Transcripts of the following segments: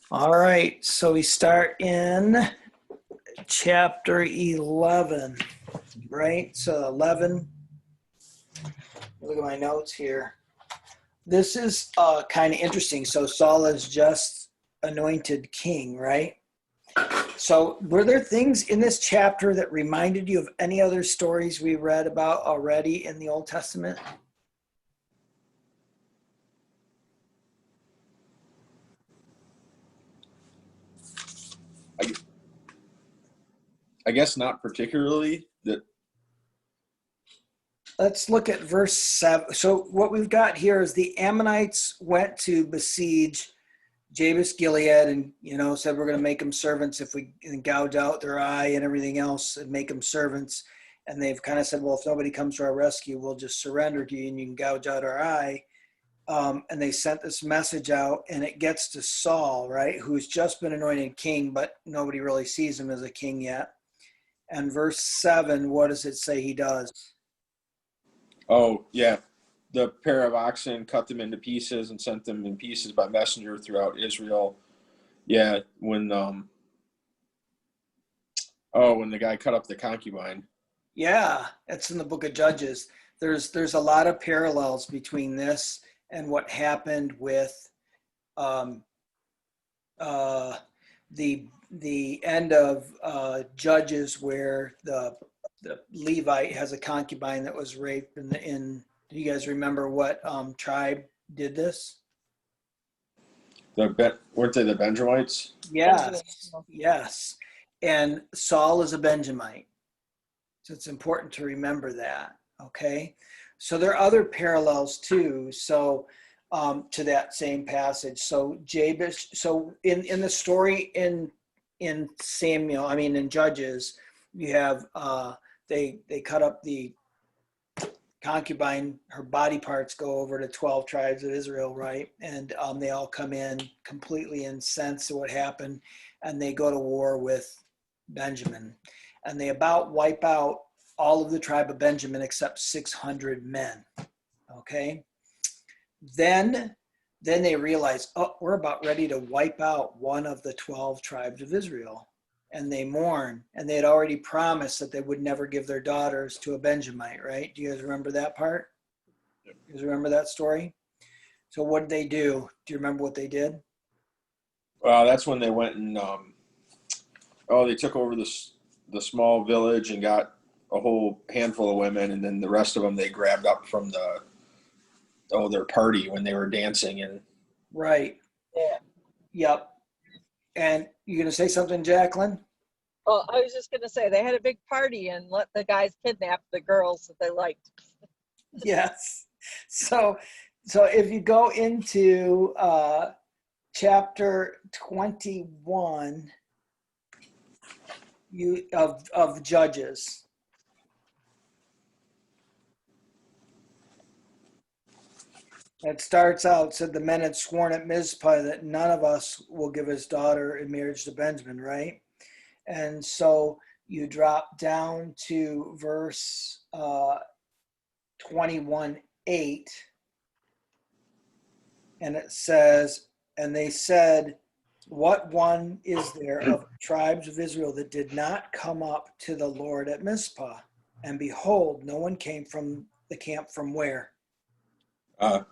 All right, so we start in chapter 11, right? So 11, look at my notes here. This is kind of interesting. So Saul is just anointed king, right? So were there things in this chapter that reminded you of any other stories we read about already in the Old Testament? I, I guess not particularly. That Let's look at verse 7. So what we've got here is the Ammonites went to besiege Jabes Gilead and said we're going to make them servants if we gouge out their eye and everything else and make them servants. And they've kind of said, well, if nobody comes to our rescue, we'll just surrender to you and you can gouge out our eye. And they sent this message out, and it gets to Saul, right, who's just been anointed king, but nobody really sees him as a king yet. And verse 7, what does it say he does? oh yeah, the pair of oxen cut them into pieces and sent them in pieces by messenger throughout Israel. Yeah, when the guy cut up the concubine. Yeah, it's in the book of Judges. There's a lot of parallels between this and what happened with um, the end of Judges, where the Levite has a concubine that was raped. Do you guys remember what tribe did this? Weren't they the Benjamites? Benjamin. Yes, yes. And Saul is a Benjamite. So it's important to remember that. Okay. So there are other parallels too. So to that same passage. So Jabez. So in the story in Samuel, I mean in Judges, you have they cut up the concubine. Her body parts go over to 12 tribes of Israel, right? And they all come in completely incensed at what happened, and they go to war with Benjamin, and they about wipe out all of the tribe of Benjamin except 600 men. Okay. Then they realize, oh, we're about ready to wipe out one of the 12 tribes of Israel. And they mourn. And they had already promised that they would never give their daughters to a Benjamite, right? Do you guys remember that part? You guys remember that story? So what did they do? Do you remember what they did? That's when they went and they took over the small village and got a whole handful of women, and then the rest of them they grabbed up from their party when they were dancing and Right. Yeah. Yep. And you gonna say something, Jacqueline? Well, I was just going to say they had a big party and let the guys kidnap the girls that they liked. Yes. So so if you go into chapter 21 of Judges, it starts out, said the men had sworn at Mizpah that none of us will give his daughter in marriage to Benjamin, right? And so you drop down to verse 21:8, and it says, and they said, what one is there of the tribes of Israel that did not come up to the Lord at Mizpah? And behold, no one came from the camp from where? uh,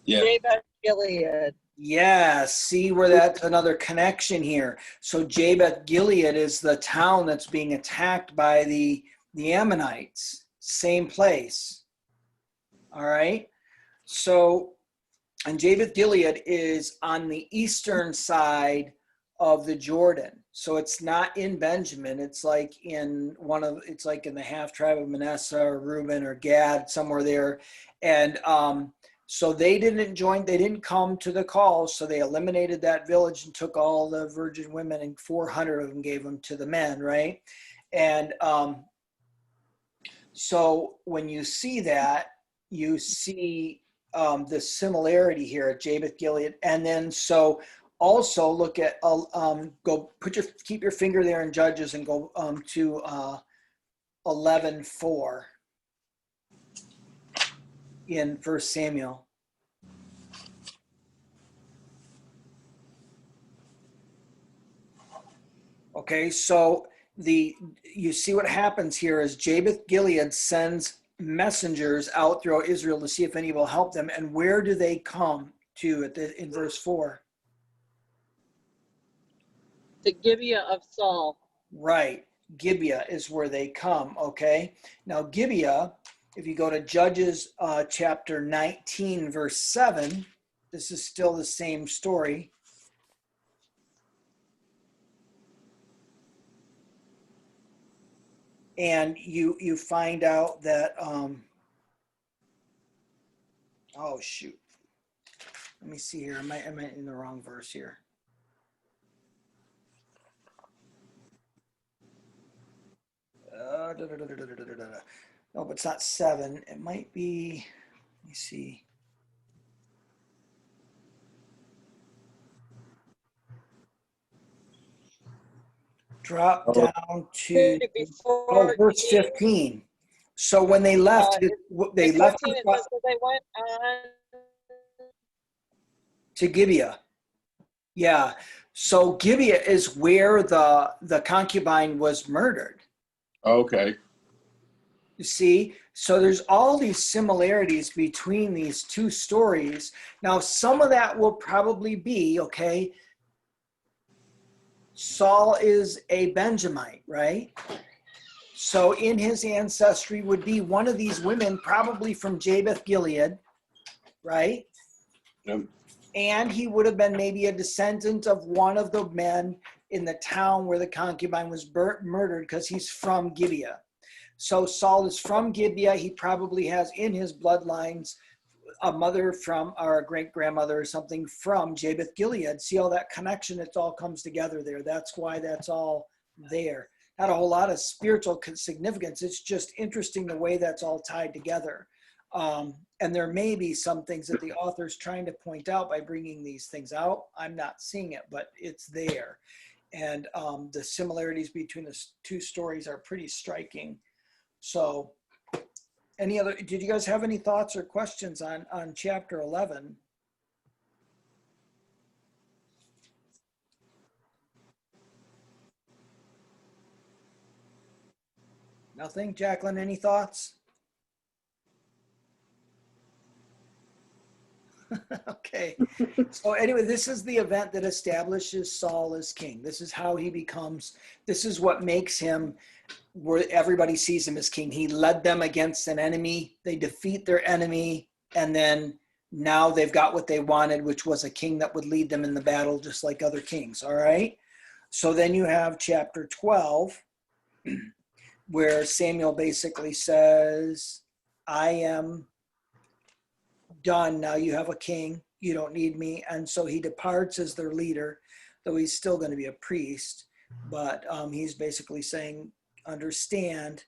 yeah, Jabez Gilead. Yeah, see where that's another connection here. So Jabesh Gilead is the town that's being attacked by the Ammonites. Same place. All right. So, and Jabesh Gilead is on the eastern side of the Jordan. So it's not in Benjamin. It's like in the half tribe of Manasseh or Reuben or Gad, somewhere there. And so they didn't come to the call. So they eliminated that village and took all the virgin women, and 400 of them gave them to the men, right? And so when you see that, you see the similarity here at Jabesh Gilead. And then so also look at keep your finger there in Judges and go to 11:4 in First Samuel. Okay, so you see what happens here is Jabesh Gilead sends messengers out throughout Israel to see if any will help them. And where do they come to in verse 4? The Gibeah of Saul. Right. Gibeah is where they come. Okay. Now, Gibeah, if you go to Judges chapter 19, verse 7, this is still the same story. And you find out that, oh, shoot. Let me see here. Am I in the wrong verse here? No, but it's not 7. It might be, let me see. Drop down to verse 15. So when they left, they left 15, it says that they went on to Gibeah. Yeah. So Gibeah is where the concubine was murdered. Okay. You see? So there's all these similarities between these two stories. Now, some of that will probably be, okay, Saul is a Benjamite, right? So in his ancestry would be one of these women, probably from Jabesh Gilead, right? Yep. And he would have been maybe a descendant of one of the men in the town where the concubine was murdered, because he's from Gibeah. So Saul is from Gibeah. He probably has in his bloodlines a mother from, or a great-grandmother or something from Jabesh Gilead. See all that connection? It all comes together there. That's why that's all there. Not a whole lot of spiritual significance. It's just interesting the way that's all tied together. And there may be some things that the author's trying to point out by bringing these things out. I'm not seeing it, but it's there. And the similarities between the two stories are pretty striking. So did you guys have any thoughts or questions on chapter 11? Nothing? Jacqueline, any thoughts? Okay. So anyway, this is the event that establishes Saul as king. This is how he becomes, this is what makes him where everybody sees him as king. He led them against an enemy. They defeat their enemy. And then now they've got what they wanted, which was a king that would lead them in the battle, just like other kings. All right. So then you have chapter 12, where Samuel basically says, I am done. Now you have a king. You don't need me. And so he departs as their leader, though he's still going to be a priest. But he's basically saying, understand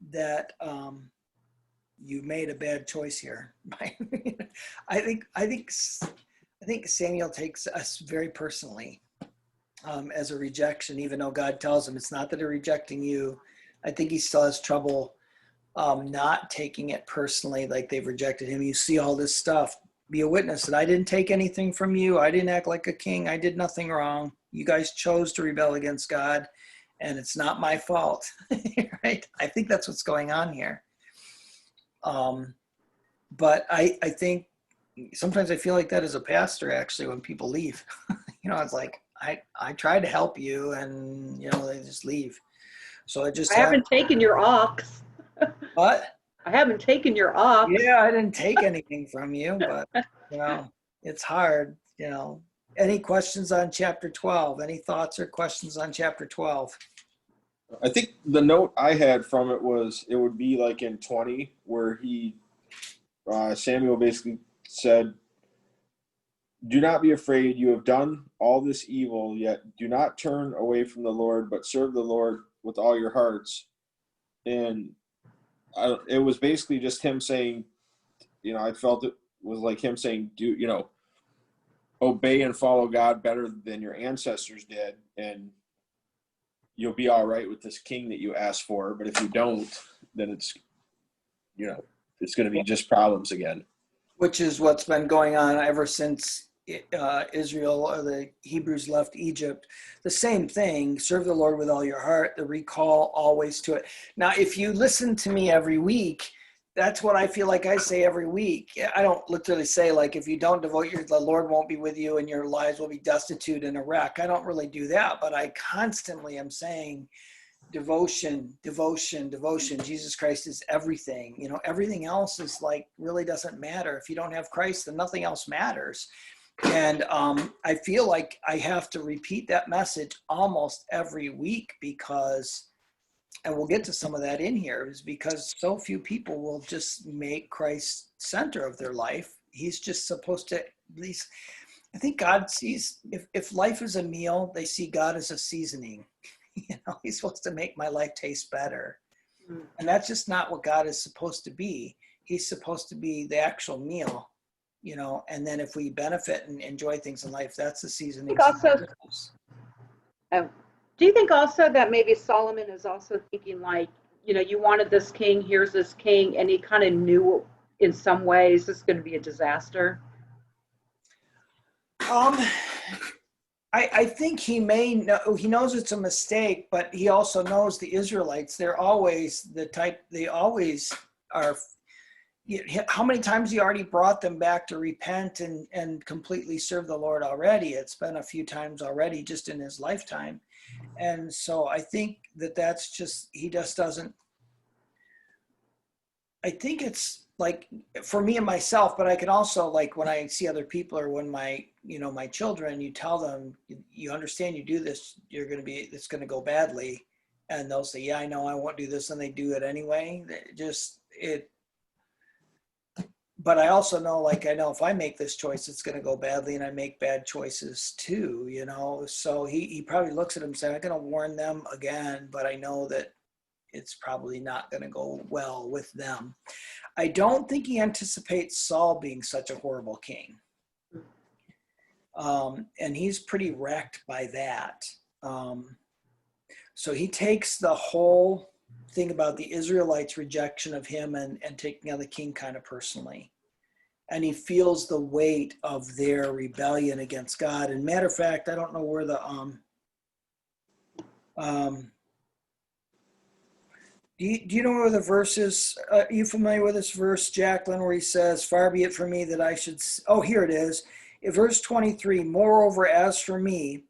that you made a bad choice here. I think Samuel takes us very personally as a rejection, even though God tells him it's not that they're rejecting you. I think he still has trouble not taking it personally, like they've rejected him. You see all this stuff. Be a witness that I didn't take anything from you. I didn't act like a king. I did nothing wrong. You guys chose to rebel against God, and it's not my fault. Right? I think that's what's going on here. But I think sometimes I feel like that as a pastor, actually, when people leave. It's like, I tried to help you, and, they just leave. So I haven't taken your ox. What? I haven't taken your ox. Yeah, I didn't take anything from you, but, it's hard, Any questions on chapter 12? Any thoughts or questions on chapter 12? I think the note I had from it was it would be like in 20 where Samuel basically said, do not be afraid. You have done all this evil, yet do not turn away from the Lord, but serve the Lord with all your hearts. And it was basically just him saying, I felt it was like him saying, obey and follow God better than your ancestors did, and you'll be all right with this king that you asked for. But if you don't, then it's going to be just problems again. Which is what's been going on ever since Israel or the Hebrews left Egypt, the same thing, serve the Lord with all your heart, the recall always to it. Now, if you listen to me every week, that's what I feel like I say every week. I don't literally say like, if you don't devote the Lord won't be with you and your lives will be destitute in a wreck. I don't really do that, but I constantly am saying devotion, devotion, devotion. Jesus Christ is everything. You know, everything else is like, really doesn't matter. If you don't have Christ, then nothing else matters. And I feel like I have to repeat that message almost every week because, and we'll get to some of that in here, is because so few people will just make Christ center of their life. He's just supposed to, at least, I think God sees, if life is a meal, they see God as a seasoning. You know, he's supposed to make my life taste better. And that's just not what God is supposed to be. He's supposed to be the actual meal. You know, and then if we benefit and enjoy things in life, that's the seasoning. Do you think also that maybe Solomon is also thinking like, you know, you wanted this king, here's this king, and he kind of knew in some ways this is going to be a disaster? I think he may know, he knows it's a mistake, but he also knows the Israelites, they're always the type, they always are. How many times he already brought them back to repent and completely serve the Lord already? It's been a few times already just in his lifetime. And so I think that's just, he just doesn't, I think it's like for me and myself, but I can also, like when I see other people or when my children, you tell them, you understand you do this, it's going to go badly. And they'll say, yeah, I know I won't do this. And they do it anyway. But I also know, like, I know if I make this choice, it's going to go badly, and I make bad choices too, you know? So he probably looks at him saying, I'm going to warn them again, but I know that it's probably not going to go well with them. I don't think he anticipates Saul being such a horrible king. And he's pretty wrecked by that. So he takes the whole thing about the Israelites' rejection of him and taking on the king kind of personally. And he feels the weight of their rebellion against God. And matter of fact, I don't know where the, do you know where the verse is? Are you familiar with this verse, Jacqueline, where he says, far be it from me that I should, oh, here it is. In verse 23, moreover, as for me,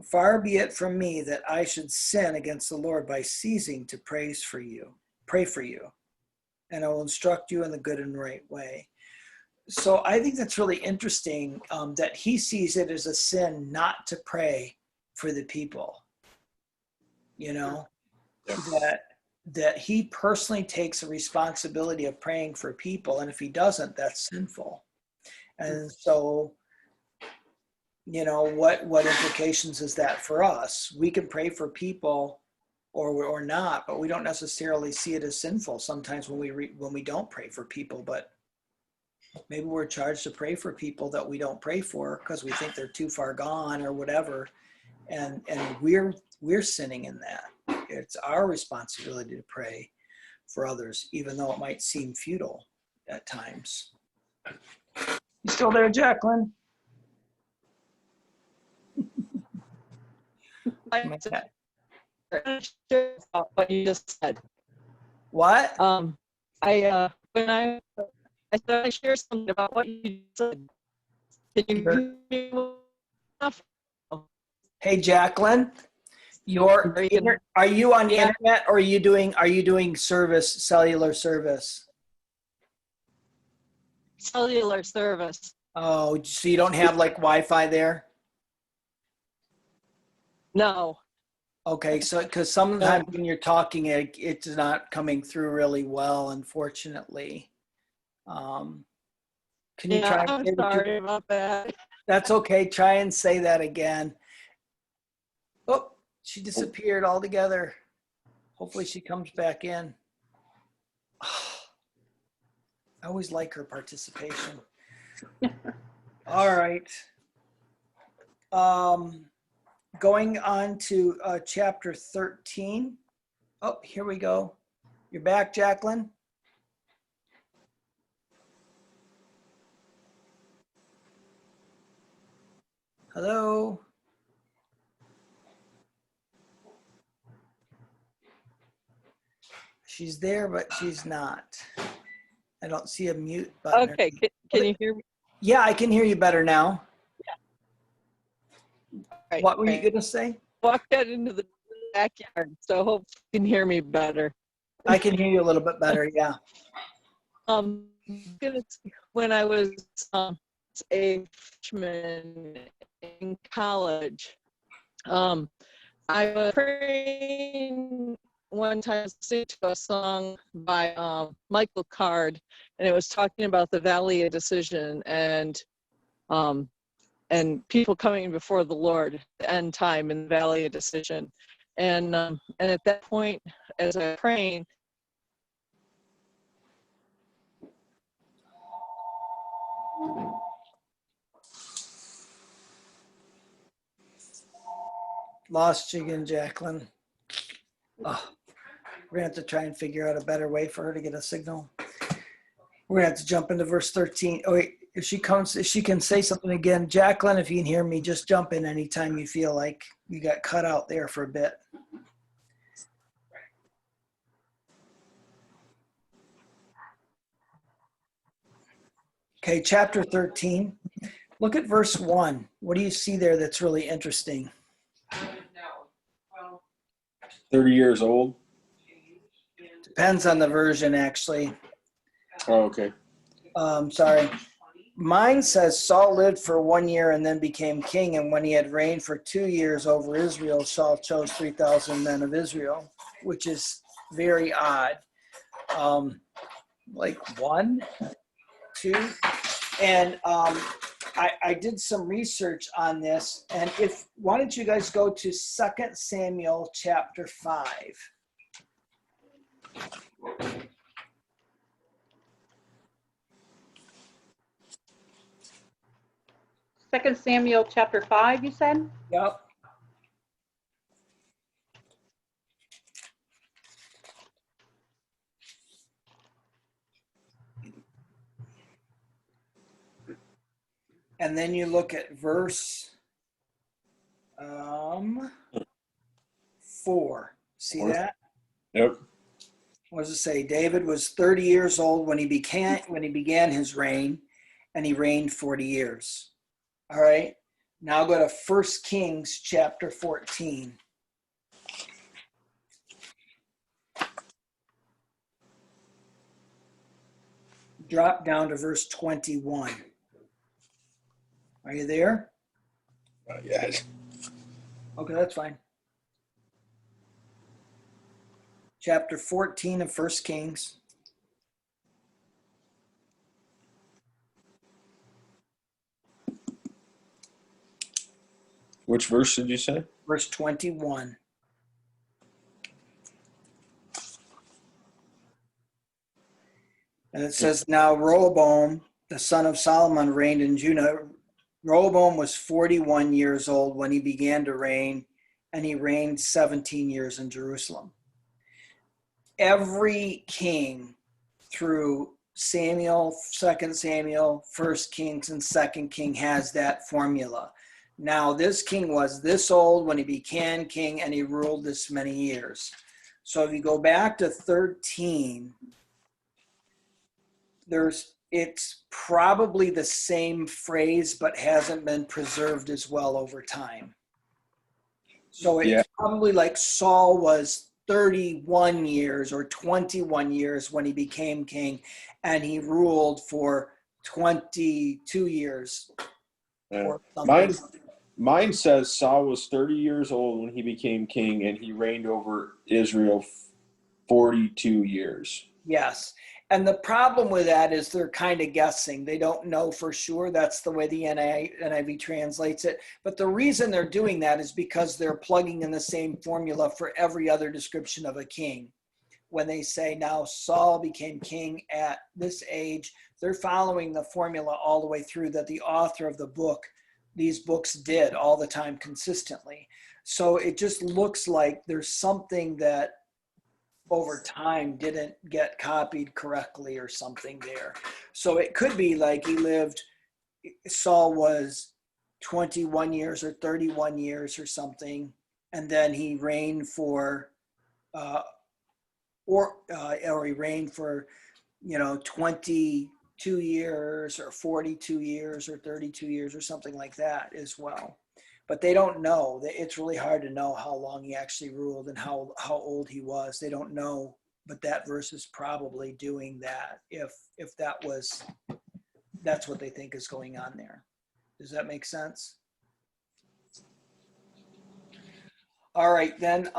far be it from me that I should sin against the Lord by ceasing to pray for you, and I will instruct you in the good and right way. So I think that's really interesting that he sees it as a sin not to pray for the people, you know, that he personally takes a responsibility of praying for people. And if he doesn't, that's sinful. And so, you know, what implications is that for us? We can pray for people or not, but we don't necessarily see it as sinful sometimes when we don't pray for people. But maybe we're charged to pray for people that we don't pray for because we think they're too far gone or whatever, and we're sinning in that. It's our responsibility to pray for others, even though it might seem futile at times. You still there, Jacqueline? I'm sure about what you just said. What? When I said I share something about what you said. Can you hear me enough? Hey, Jacqueline, are you on the internet or are you doing cellular service? Cellular service. Oh, so you don't have like Wi-Fi there? No. Okay, so because sometimes when you're talking, it's not coming through really well, unfortunately. Can you try? I'm sorry about that. That's okay. Try and say that again. Oh, she disappeared altogether. Hopefully she comes back in. I always like her participation. All right. Going on to chapter 13. Oh, here we go. You're back, Jacqueline? Hello? She's there, but she's not. I don't see a mute button. Okay, can you hear me? Yeah, I can hear you better now. Right, What were you right. going to say? Walked out into the backyard, so hope you can hear me better. I can hear you a little bit better. Yeah. When I was a freshman in college, I was praying one time, listening to a song by Michael Card, and it was talking about the Valley of Decision and people coming before the Lord, the end time in the Valley of Decision, and at that point, as I was praying, Lost you again, Jacqueline. Oh, we're going to have to try and figure out a better way for her to get a signal. We're going to have to jump into verse 13. Oh, wait. If she comes, if she can say something again. Jacqueline, if you can hear me, just jump in anytime you feel like you got cut out there for a bit. Okay, chapter 13. Look at verse 1. What do you see there that's really interesting? 30 years old. Depends on the version, actually. Oh, okay. Sorry. Mine says Saul lived for 1 year and then became king, and when he had reigned for 2 years over Israel, Saul chose 3,000 men of Israel, which is very odd. Like 1, 2, and I did some research on this, and why don't you guys go to 2 Samuel chapter 5. Second Samuel chapter 5, you said? Yep. And then you look at verse 4. See that? Yep. What does it say? David was 30 years old when he began his reign, and he reigned 40 years. All right. Now go to 1 Kings chapter 14. Drop down to verse 21. Are you there? Not yet. Okay, that's fine. Chapter 14 of 1 Kings. Which verse did you say? Verse 21. And it says, now Rehoboam, the son of Solomon, reigned in Judah. Rehoboam was 41 years old when he began to reign, and he reigned 17 years in Jerusalem. Every king through Samuel, 2 Samuel, 1 Kings, and 2 King has that formula. Now, this king was this old when he became king, and he ruled this many years. So if you go back to 13, it's probably the same phrase, but hasn't been preserved as well over time. So it's probably like Saul was 31 years or 21 years when he became king, and he ruled for 22 years. Or something. Mine says Saul was 30 years old when he became king, and he reigned over Israel 42 years. Yes. And the problem with that is they're kind of guessing. They don't know for sure. That's the way the NIV translates it. But the reason they're doing that is because they're plugging in the same formula for every other description of a king. When they say now Saul became king at this age, they're following the formula all the way through that the author of the book, these books did all the time consistently. So it just looks like there's something that over time didn't get copied correctly or something there. So it could be like Saul was 21 years or 31 years or something. And then he reigned for, or he reigned for, 22 years or 42 years or 32 years or something like that as well. But they don't know. It's really hard to know how long he actually ruled and how old he was. They don't know, but that verse is probably doing that if that's what they think is going on there. Does that make sense? All right, then,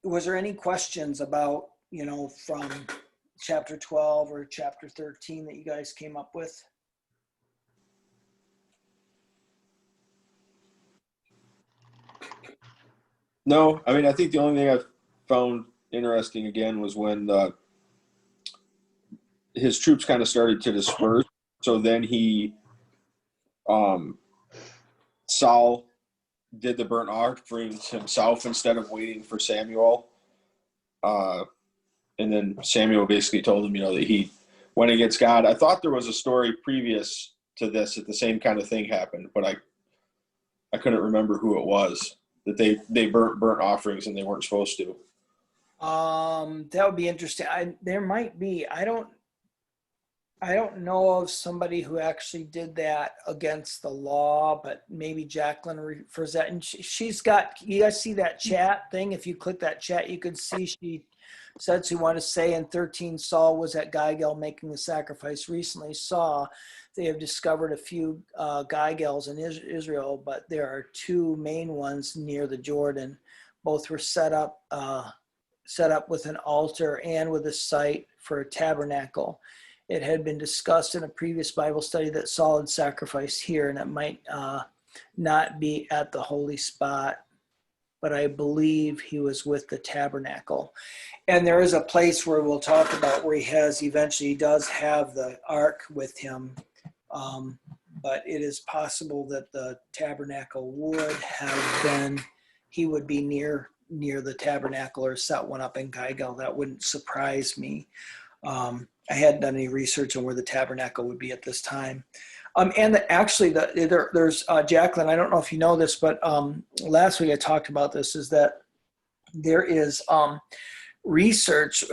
was there any questions about, from chapter 12 or chapter 13 that you guys came up with? No, I mean, I think the only thing I found interesting again was when his troops kind of started to disperse. So then Saul did the burnt offerings himself instead of waiting for Samuel. And then Samuel basically told him, that he went against God. I thought there was a story previous to this that the same kind of thing happened, but I couldn't remember who it was, that they burnt offerings and they weren't supposed to. That would be interesting. There might be. I don't know of somebody who actually did that against the law, but maybe Jacqueline refers that. And she's got, you guys see that chat thing? If you click that chat, you could see she said she wanted to say in 13, Saul was at Gilgal making the sacrifice. Recently saw they have discovered a few Gilgals in Israel, but there are two main ones near the Jordan. Both were set up with an altar and with a site for a tabernacle. It had been discussed in a previous Bible study that Saul had sacrificed here, and it might not be at the holy spot, but I believe he was with the tabernacle. And there is a place where we'll talk about where he does have the ark with him, but it is possible that the tabernacle would have been, he would be near the tabernacle or set one up in Gilgal. That wouldn't surprise me. I hadn't done any research on where the tabernacle would be at this time. There's Jacqueline, I don't know if you know this, but last week I talked about this, is that there is research,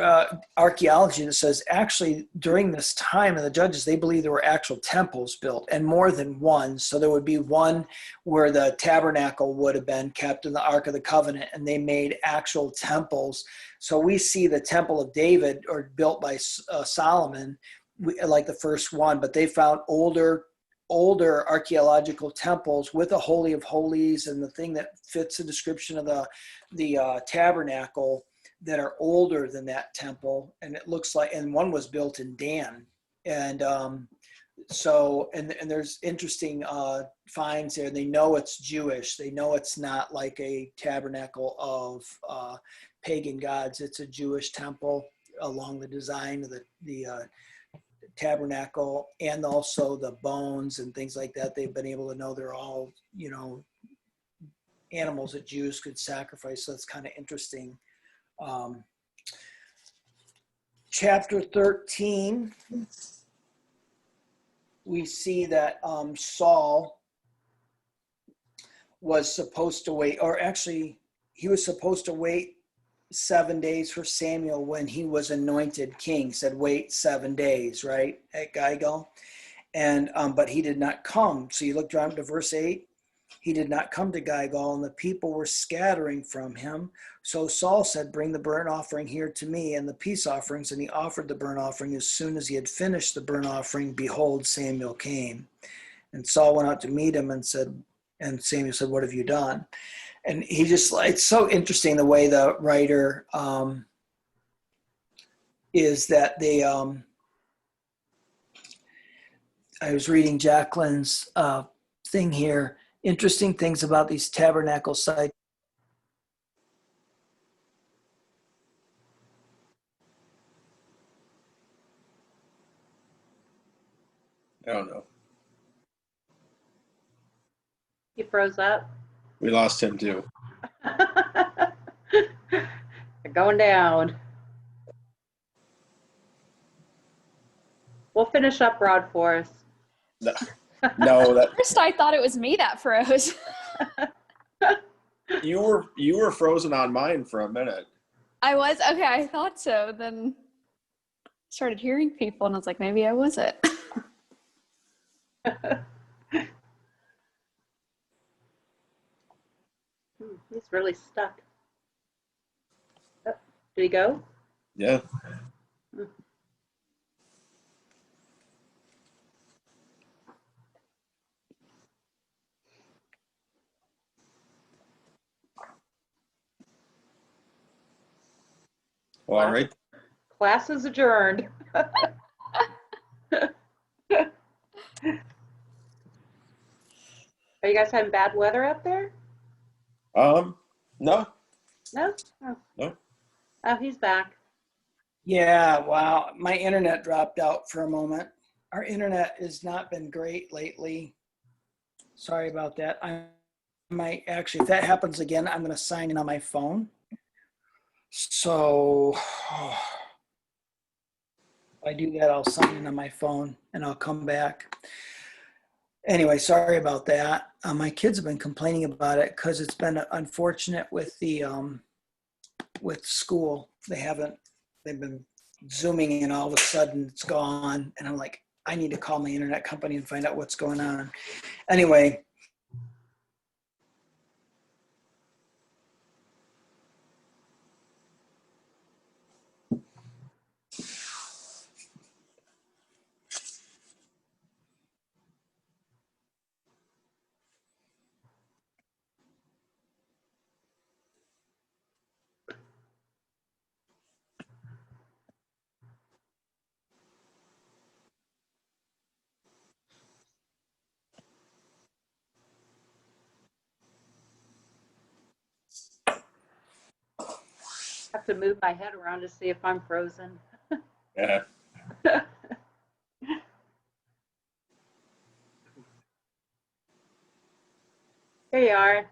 archaeology that says actually during this time in the Judges, they believe there were actual temples built, and more than one. So there would be one where the tabernacle would have been kept in the Ark of the Covenant, and they made actual temples. So we see the Temple of David, or built by Solomon, like the first one, but they found older archaeological temples with a Holy of Holies and the thing that fits the description of the tabernacle that are older than that temple. And it looks like, and one was built in Dan. And there's interesting finds there. They know it's Jewish. They know it's not like a tabernacle of pagan gods. It's a Jewish temple along the design of the tabernacle, and also the bones and things like that. They've been able to know they're all, animals that Jews could sacrifice. So it's kind of interesting. Chapter 13, we see that Saul was supposed to wait, or actually he was supposed to wait 7 days for Samuel when he was anointed king. He said, wait 7 days, right, at Gilgal. And but he did not come. So you look down to verse 8. He did not come to Gilgal, and the people were scattering from him. So Saul said, bring the burnt offering here to me and the peace offerings. And he offered the burnt offering. As soon as he had finished the burnt offering, behold, Samuel came. And Saul went out to meet him and Samuel said, what have you done? And he just, it's so interesting the way the writer is that they, I was reading Jacqueline's thing here. Interesting things about these tabernacle sites. I don't know. He froze up. We lost him too. Going down. We'll finish up Rod for us. No. No, that First, I thought it was me that froze. you were frozen on mine for a minute. I was okay. I thought so. Then started hearing people, and I was like, maybe I wasn't. He's really stuck. Oh, did he go? Yeah. Well, all right. Class is adjourned. Are you guys having bad weather up there? No. No? Oh. No. Oh, he's back. Yeah, wow. My internet dropped out for a moment. Our internet has not been great lately. Sorry about that. I might actually, if that happens again, I'm going to sign in on my phone. So if I do that, I'll sign in on my phone and I'll come back. Anyway, sorry about that. My kids have been complaining about it because it's been unfortunate with the with school. They've been Zooming and all of a sudden it's gone. And I'm like, I need to call my internet company and find out what's going on. Anyway. I have to move my head around to see if I'm frozen. Yeah. Here you are.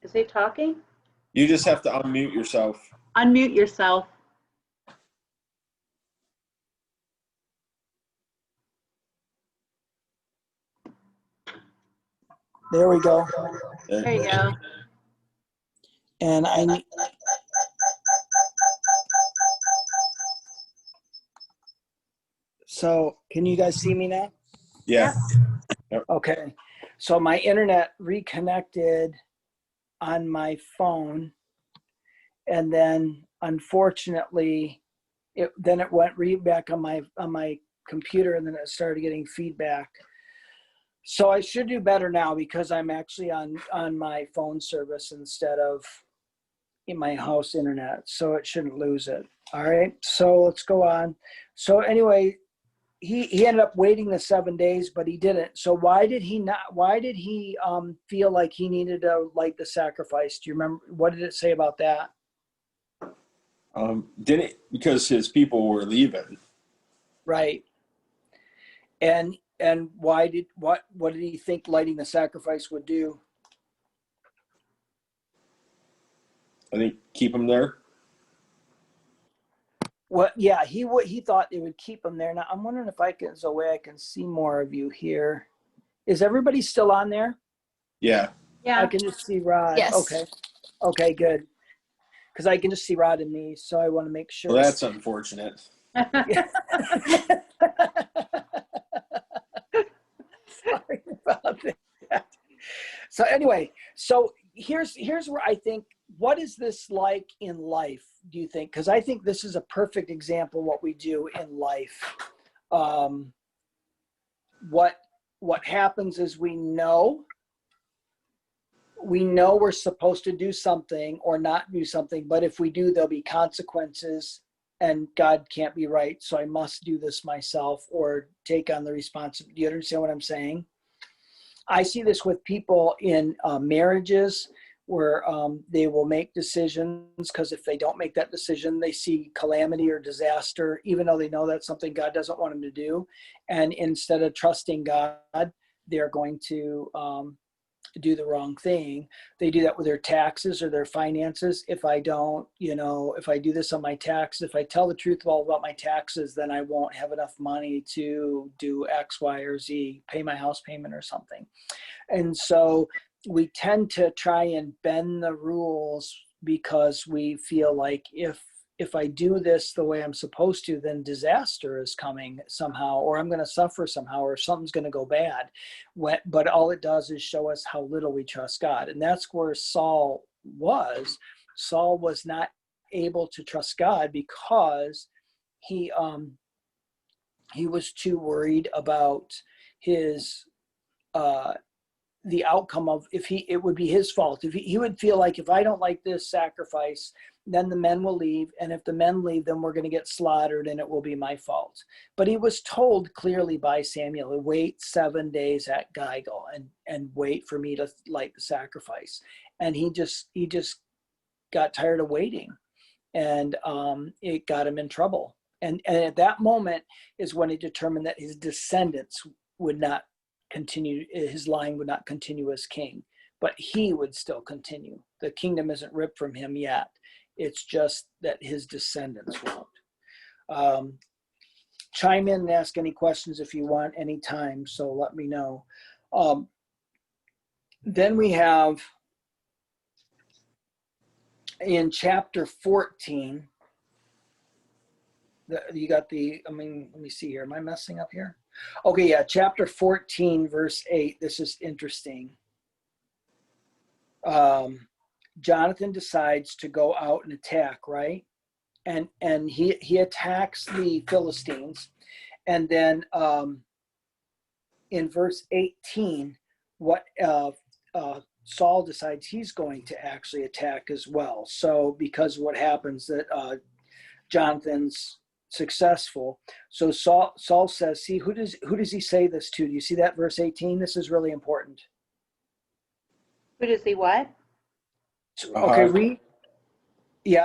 Is he talking? You just have to unmute yourself. Unmute yourself. There we go. There you go. And I need. So can you guys see me now? Yeah. Okay. So my internet reconnected on my phone. And then unfortunately, it went back on my computer, and then it started getting feedback. So I should do better now because I'm actually on my phone service instead of in my house internet. So it shouldn't lose it. All right. So let's go on. So anyway, he ended up waiting the 7 days, but he didn't. So why did he feel like he needed to light the sacrifice? Do you remember? What did it say about that? Didn't, because his people were leaving. Right. And what did he think lighting the sacrifice would do? I think keep him there. Well, yeah, he thought it would keep him there. Now I'm wondering if there's a way I can see more of you here. Is everybody still on there? Yeah. Yeah. I can just see Rod. Yes. Okay, good. Because I can just see Rod and me, so I want to make sure. Well, that's unfortunate. Sorry about that. So anyway, here's where I think, what is this like in life, do you think? Because I think this is a perfect example of what we do in life. What happens is we know we're supposed to do something or not do something, but if we do, there'll be consequences, and God can't be right, so I must do this myself or take on the responsibility. Do you understand what I'm saying? I see this with people in marriages where they will make decisions because if they don't make that decision, they see calamity or disaster, even though they know that's something God doesn't want them to do. And instead of trusting God, they're going to do the wrong thing. They do that with their taxes or their finances. If I don't, if I do this on my taxes, if I tell the truth all about my taxes, then I won't have enough money to do X, Y, or Z, pay my house payment or something. And so we tend to try and bend the rules because we feel like if I do this the way I'm supposed to, then disaster is coming somehow, or I'm going to suffer somehow, or something's going to go bad. But all it does is show us how little we trust God. And that's where Saul was. Saul was not able to trust God because he was too worried about his the outcome of it would be his fault. If he would feel like, if I don't like this sacrifice, then the men will leave. And if the men leave, then we're going to get slaughtered and it will be my fault. But he was told clearly by Samuel, wait 7 days at Gilgal and wait for me to light the sacrifice. And he just got tired of waiting, and it got him in trouble. And at that moment is when he determined that his descendants would not continue, his line would not continue as king, but he would still continue. The kingdom isn't ripped from him yet. It's just that his descendants won't. Chime in and ask any questions if you want anytime, so let me know. Then we have in chapter 14, you got let me see here. Am I messing up here? Okay, yeah, chapter 14, verse 8. This is interesting. Jonathan decides to go out and attack, right? And he attacks the Philistines. And then in verse 18, Saul decides he's going to actually attack as well. So because what happens that Jonathan's successful. So Saul says, see, who does he say this to? Do you see that verse 18? This is really important. Who does he what? Okay,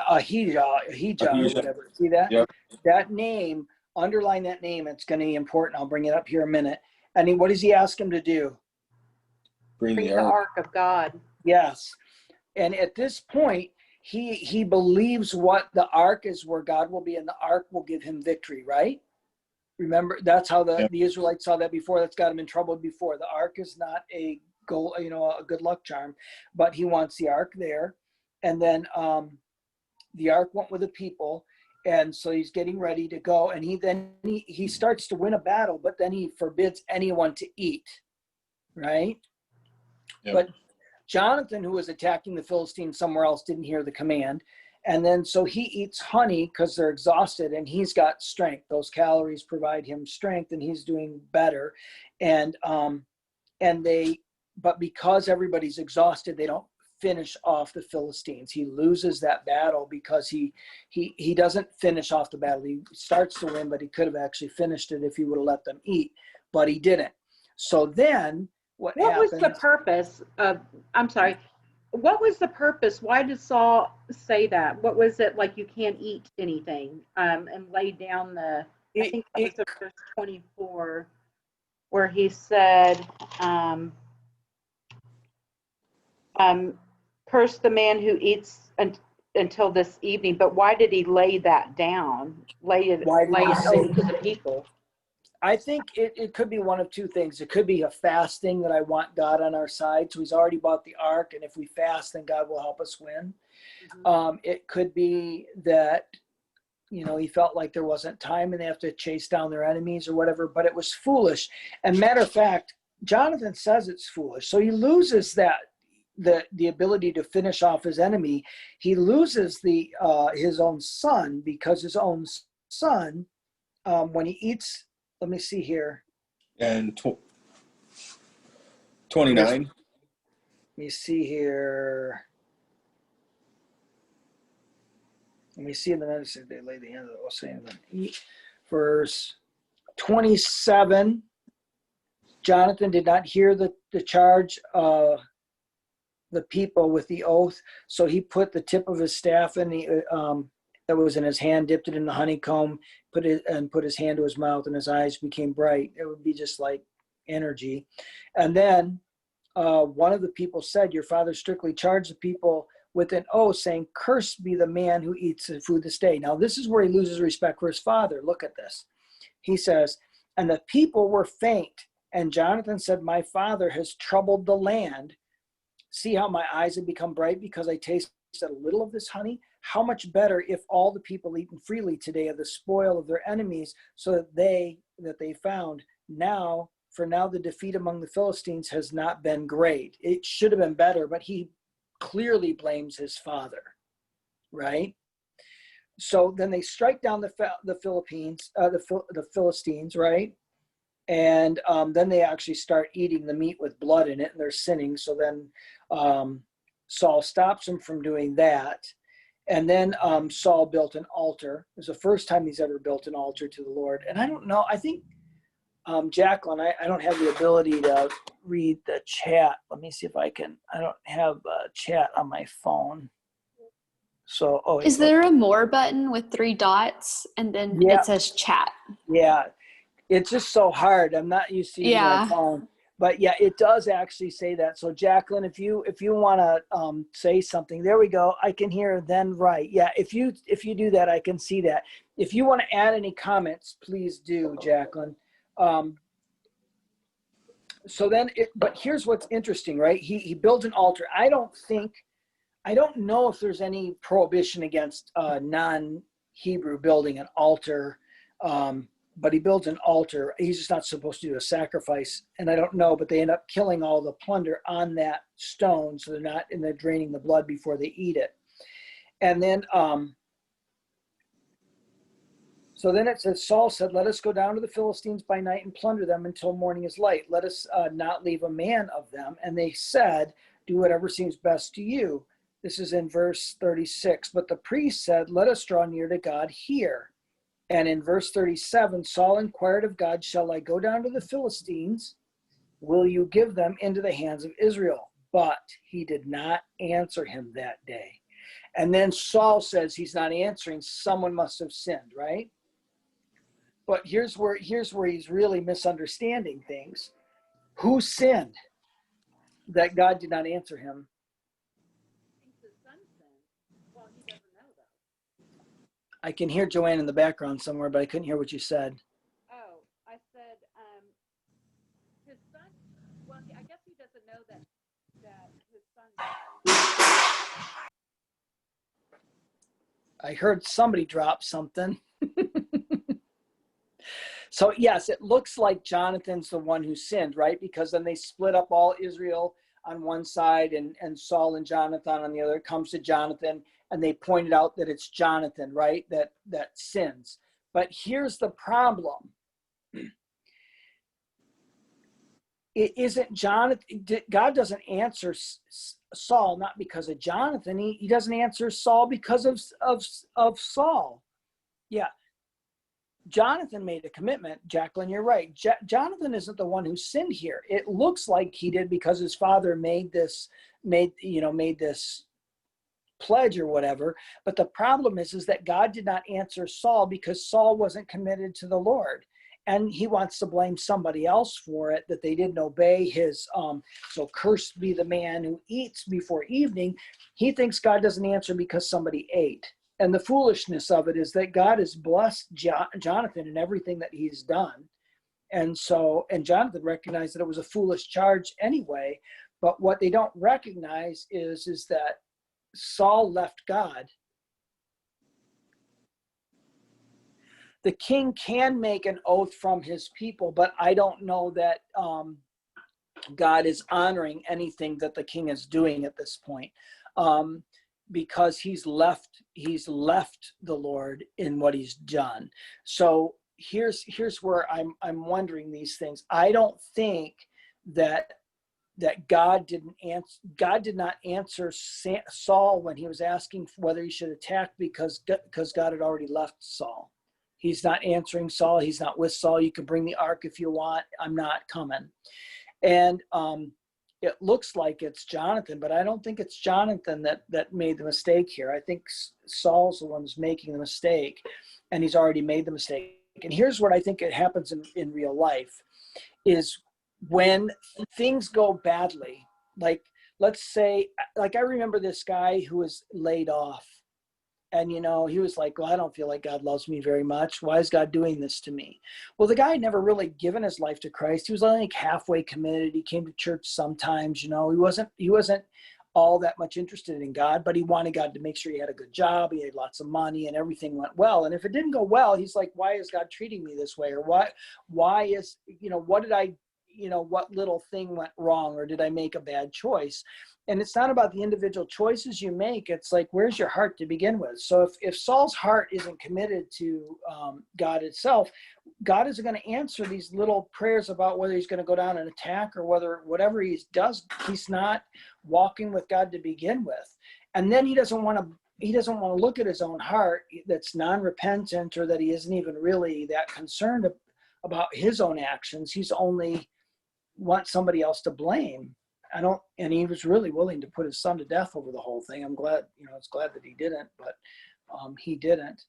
Ahijah or whatever. See that? Yep. That name, underline that name. It's going to be important. I'll bring it up here in a minute. And what does he ask him to do? Bring Bring the the ark. ark of God. Yes. And at this point, he believes what the ark is, where God will be, and the ark will give him victory, right? Remember, that's how the Israelites saw that before. That's got him in trouble before. The ark is not a goal, a good luck charm, but he wants the ark there. And then the ark went with the people, and so he's getting ready to go. And he starts to win a battle, but then he forbids anyone to eat, right? Yep. But Jonathan, who was attacking the Philistines somewhere else, didn't hear the command. And then so he eats honey because they're exhausted, and he's got strength. Those calories provide him strength, and he's doing better. But because everybody's exhausted, they don't finish off the Philistines. He loses that battle because he doesn't finish off the battle. He starts to win, but he could have actually finished it if he would have let them eat, but he didn't. So then what was the purpose of, I'm sorry, what was the purpose? Why did Saul say that? What was it, like you can't eat anything and lay down I think that was verse 24, where he said, curse the man who eats until this evening. But why did he lay that down? Lay it over to the people? I think it could be one of two things. It could be a fasting, that I want God on our side. So he's already bought the ark, and if we fast, then God will help us win. Mm-hmm. It could be that, he felt like there wasn't time and they have to chase down their enemies or whatever, but it was foolish. And matter of fact, Jonathan says it's foolish. So he loses the ability to finish off his enemy. He loses his own son, because his own son, when he eats, let me see here. And 29. Let me see here. Let me see in the notice they lay the hand of the saying eat. Verse 27. Jonathan did not hear the charge of the people with the oath, so he put the tip of his staff in that was in his hand, dipped it in the honeycomb, put his hand to his mouth, and his eyes became bright. It would be just like energy. And then one of the people said, your father strictly charged the people with an oath saying, cursed be the man who eats the food this day. Now, this is where he loses respect for his father. Look at this. He says, and the people were faint. And Jonathan said, my father has troubled the land. See how my eyes have become bright because I tasted a little of this honey? How much better if all the people eaten freely today of the spoil of their enemies, so that they found now, for now the defeat among the Philistines has not been great. It should have been better, but he clearly blames his father, right? So then they strike down the Philistines, right? And then they actually start eating the meat with blood in it, and they're sinning. So then Saul stops them from doing that. And then Saul built an altar. It was the first time he's ever built an altar to the Lord. And I don't know, I think, Jacqueline, I don't have the ability to read the chat. Let me see if I can. I don't have a chat on my phone. So, Is there a more button with 3 dots and then Yeah. it says chat? Yeah, it's just so hard. I'm not used to using my phone. But yeah, it does actually say that. So Jacqueline, if you want to say something, there we go. I can hear then right. Yeah, if you do that, I can see that. If you want to add any comments, please do, Jacqueline. So then, but here's what's interesting, right? He built an altar. I don't know if there's any prohibition against non-Hebrew building an altar. But he builds an altar. He's just not supposed to do a sacrifice. And I don't know, but they end up killing all the plunder on that stone. So they're draining the blood before they eat it. And then, so then it says, Saul said, let us go down to the Philistines by night and plunder them until morning is light. Let us not leave a man of them. And they said, do whatever seems best to you. This is in verse 36. But the priest said, let us draw near to God here. And in verse 37, Saul inquired of God, shall I go down to the Philistines? Will you give them into the hands of Israel? But he did not answer him that day. And then Saul says he's not answering. Someone must have sinned, right? But here's where he's really misunderstanding things. Who sinned that God did not answer him? I can hear Joanne in the background somewhere, but I couldn't hear what you said. Oh, I said, his son, well, I guess he doesn't know that his son. I heard somebody drop something. So yes, it looks like Jonathan's the one who sinned, right? Because then they split up all Israel on one side and Saul and Jonathan on the other. It comes to Jonathan, and they pointed out that it's Jonathan, right, that sins. But here's the problem. It isn't Jonathan. God doesn't answer Saul not because of Jonathan. He doesn't answer Saul because of Saul. Yeah. Jonathan made a commitment. Jacqueline, you're right. Jonathan isn't the one who sinned here. It looks like he did because his father made this pledge or whatever. But the problem is that God did not answer Saul because Saul wasn't committed to the Lord. And he wants to blame somebody else for it, that they didn't obey his, so cursed be the man who eats before evening. He thinks God doesn't answer because somebody ate. And the foolishness of it is that God has blessed Jonathan in everything that he's done. And Jonathan recognized that it was a foolish charge anyway. But what they don't recognize is that Saul left God. The king can make an oath from his people, but I don't know that God is honoring anything that the king is doing at this point, because he's left the Lord in what he's done. So here's where I'm wondering these things. I don't think that God did not answer Saul when he was asking whether he should attack because God had already left Saul. He's not answering Saul. He's not with Saul. You can bring the ark if you want. I'm not coming. And it looks like it's Jonathan, but I don't think it's Jonathan that made the mistake here. I think Saul's the one who's making the mistake, and he's already made the mistake. And here's what I think it happens in real life is when things go badly, Like, let's say, like I remember this guy who was laid off, and he was like, well, I don't feel like God loves me very much. Why is God doing this to me? Well, the guy had never really given his life to Christ. He was only like halfway committed. He came to church sometimes. He wasn't all that much interested in God, but he wanted God to make sure he had a good job, he had lots of money, and everything went well. And if it didn't go well, he's like, why is God treating me this way? Or why is, what did I, what little thing went wrong, or did I make a bad choice? And it's not about the individual choices you make. It's like, where's your heart to begin with? So if Saul's heart isn't committed to God itself, God isn't going to answer these little prayers about whether he's going to go down and attack, or whatever he does, he's not walking with God to begin with. And then he doesn't want to look at his own heart that's non-repentant, or that he isn't even really that concerned about his own actions. He's only wants somebody else to blame. And he was really willing to put his son to death over the whole thing. I'm glad, it's glad that he didn't, but he didn't.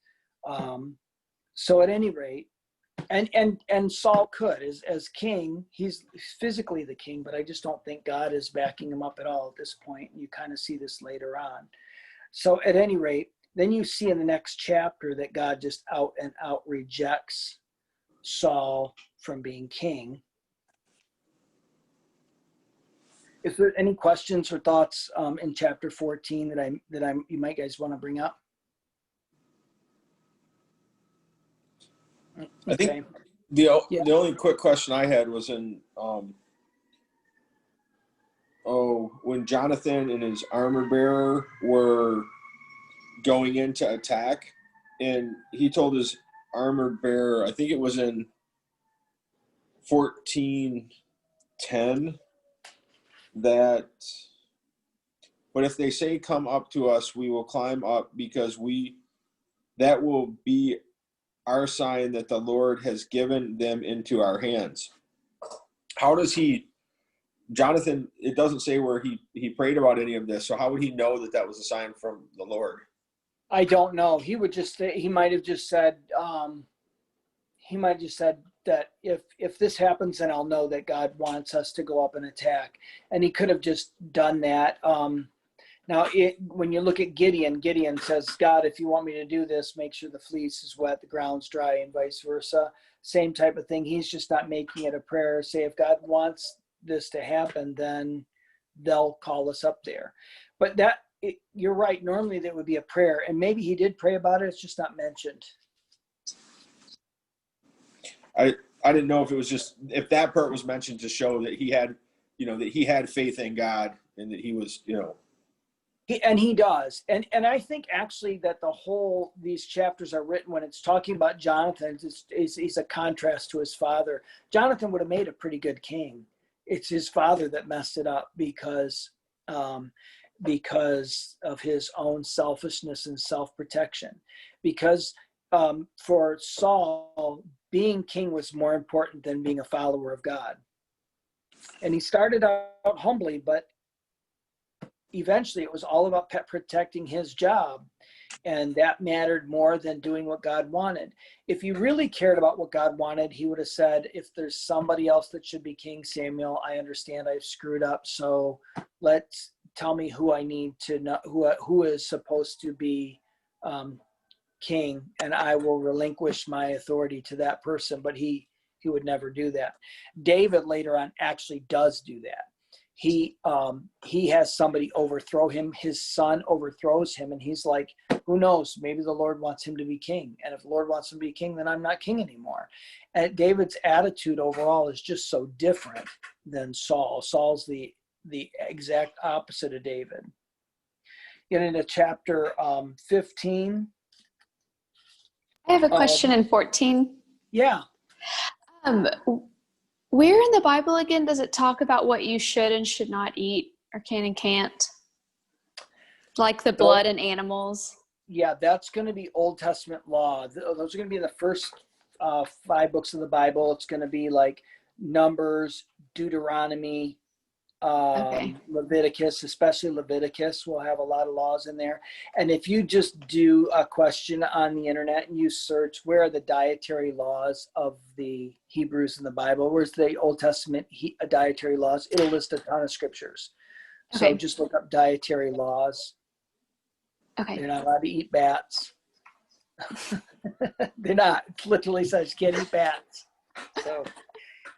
So at any rate, and Saul could, as king, he's physically the king, but I just don't think God is backing him up at all at this point. You kind of see this later on. So at any rate, then you see in the next chapter that God just out and out rejects Saul from being king. If there are any questions or thoughts in chapter 14 that you might guys want to bring up? I think the only quick question I had was in when Jonathan and his armor bearer were going in to attack, and he told his armor bearer, I think it was in 14:10, that, but if they say, come up to us, we will climb up, because that will be our sign that the Lord has given them into our hands. How does Jonathan, it doesn't say where he prayed about any of this, so how would he know that that was a sign from the Lord? I don't know. He might have just said that if this happens, then I'll know that God wants us to go up and attack. And he could have just done that. Now, when you look at Gideon says, God, if you want me to do this, make sure the fleece is wet, the ground's dry, and vice versa. Same type of thing. He's just not making it a prayer. Say, if God wants this to happen, then they'll call us up there. But you're right. Normally that would be a prayer. And maybe he did pray about it. It's just not mentioned. I didn't know if that part was mentioned to show that he had, that he had faith in God, and that he was, He does. And I think actually that these chapters are written when it's talking about Jonathan, he's a contrast to his father. Jonathan would have made a pretty good king. It's his father that messed it up because of his own selfishness and self-protection. Because for Saul, being king was more important than being a follower of God. And he started out humbly, but eventually it was all about protecting his job. And that mattered more than doing what God wanted. If he really cared about what God wanted, he would have said, if there's somebody else that should be king, Samuel, I understand I've screwed up. So tell me who I need to know, who is supposed to be king, and I will relinquish my authority to that person. But he would never do that. David later on actually does do that. He has somebody overthrow him. His son overthrows him, and he's like, who knows? Maybe the Lord wants him to be king. And if the Lord wants him to be king, then I'm not king anymore. And David's attitude overall is just so different than Saul. Saul's the exact opposite of David. Get into chapter 15. I have a question in 14. Yeah. Where in the Bible again does it talk about what you should and should not eat, or can and can't? Like the blood in animals? Yeah, that's going to be Old Testament law. Those are going to be the first 5 books of the Bible. It's going to be like Numbers, Deuteronomy, Leviticus, especially Leviticus will have a lot of laws in there. And if you just do a question on the internet and you search where are the dietary laws of the Hebrews in the Bible, where's the Old Testament dietary laws, it'll list a ton of scriptures. So Okay. just look up dietary laws. Okay. They're not allowed to eat bats. They're not. It literally says you can't eat bats. So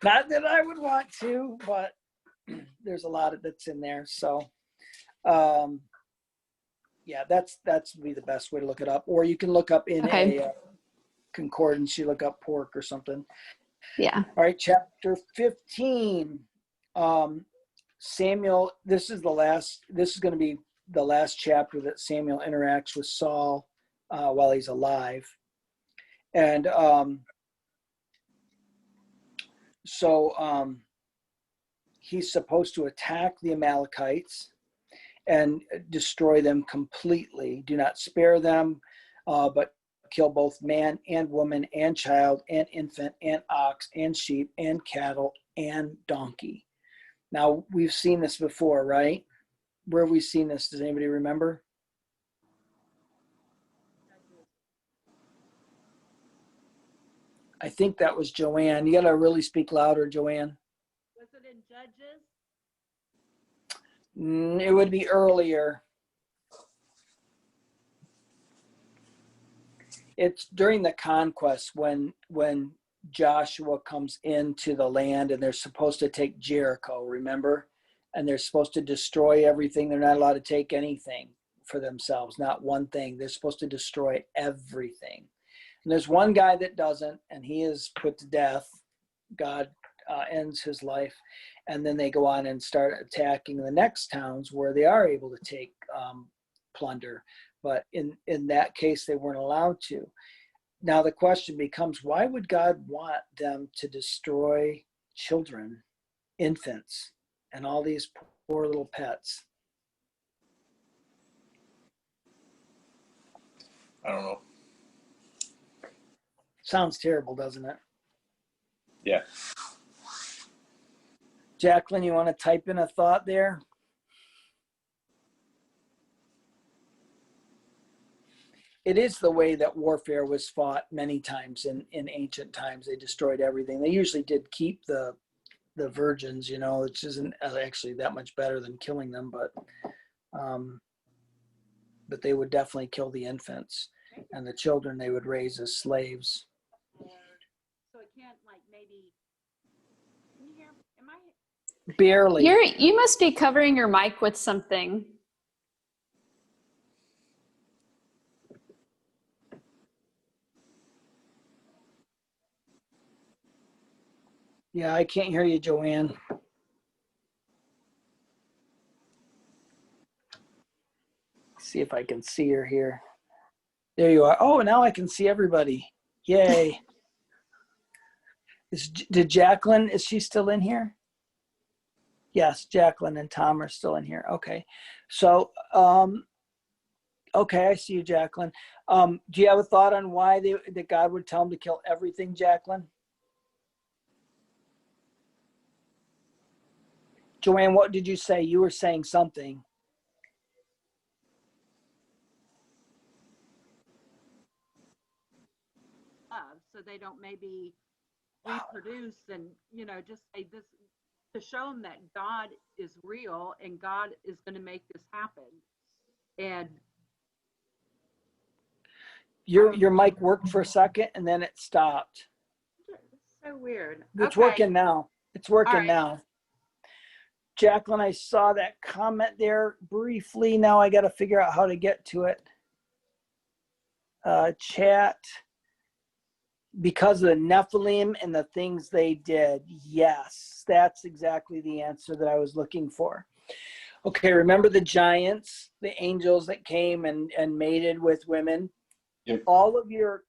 not that I would want to, but there's a lot of that's in there. So yeah, that's would be the best way to look it up. Or you can look up in Okay. a concordance, you look up pork or something. Yeah. All right, chapter 15. Samuel, this is going to be the last chapter that Samuel interacts with Saul while he's alive. And so he's supposed to attack the Amalekites and destroy them completely. Do not spare them, but kill both man and woman and child and infant and ox and sheep and cattle and donkey. Now, we've seen this before, right? Where have we seen this? Does anybody remember? I think that was Joanne. You got to really speak louder, Joanne. Was it in Judges? It would be earlier. It's during the conquest when Joshua comes into the land and they're supposed to take Jericho, remember? And they're supposed to destroy everything. They're not allowed to take anything for themselves, not one thing. They're supposed to destroy everything. And there's one guy that doesn't, and he is put to death. God ends his life. And then they go on and start attacking the next towns where they are able to take plunder. But in that case, they weren't allowed to. Now the question becomes, why would God want them to destroy children, infants, and all these poor little pets? I don't know. Sounds terrible, doesn't it? Yeah. Jacqueline, you want to type in a thought there? It is the way that warfare was fought many times in ancient times. They destroyed everything. They usually did keep the virgins, which isn't actually that much better than killing them, but they would definitely kill the infants, and the children they would raise as slaves. So it can't maybe. Can you hear? Am I? Barely. You must be covering your mic with something. Yeah, I can't hear you, Joanne. See if I can see her here. There you are. Oh, now I can see everybody. Yay. Did Jacqueline, is she still in here? Yes, Jacqueline and Tom are still in here. Okay. So, okay, I see you, Jacqueline. Do you have a thought on why that God would tell them to kill everything, Jacqueline? Joanne, what did you say? You were saying something. So they don't maybe reproduce and, just say this to show them that God is real and God is going to make this happen. And your mic worked for a second and then it stopped. it's so weird. It's Okay. working now. It's working All right. now. Jacqueline, I saw that comment there briefly. Now I got to figure out how to get to it. Chat. Because of the Nephilim and the things they did. Yes, that's exactly the answer that I was looking for. Okay, remember the giants, the angels that came and mated with women? Yep. All of your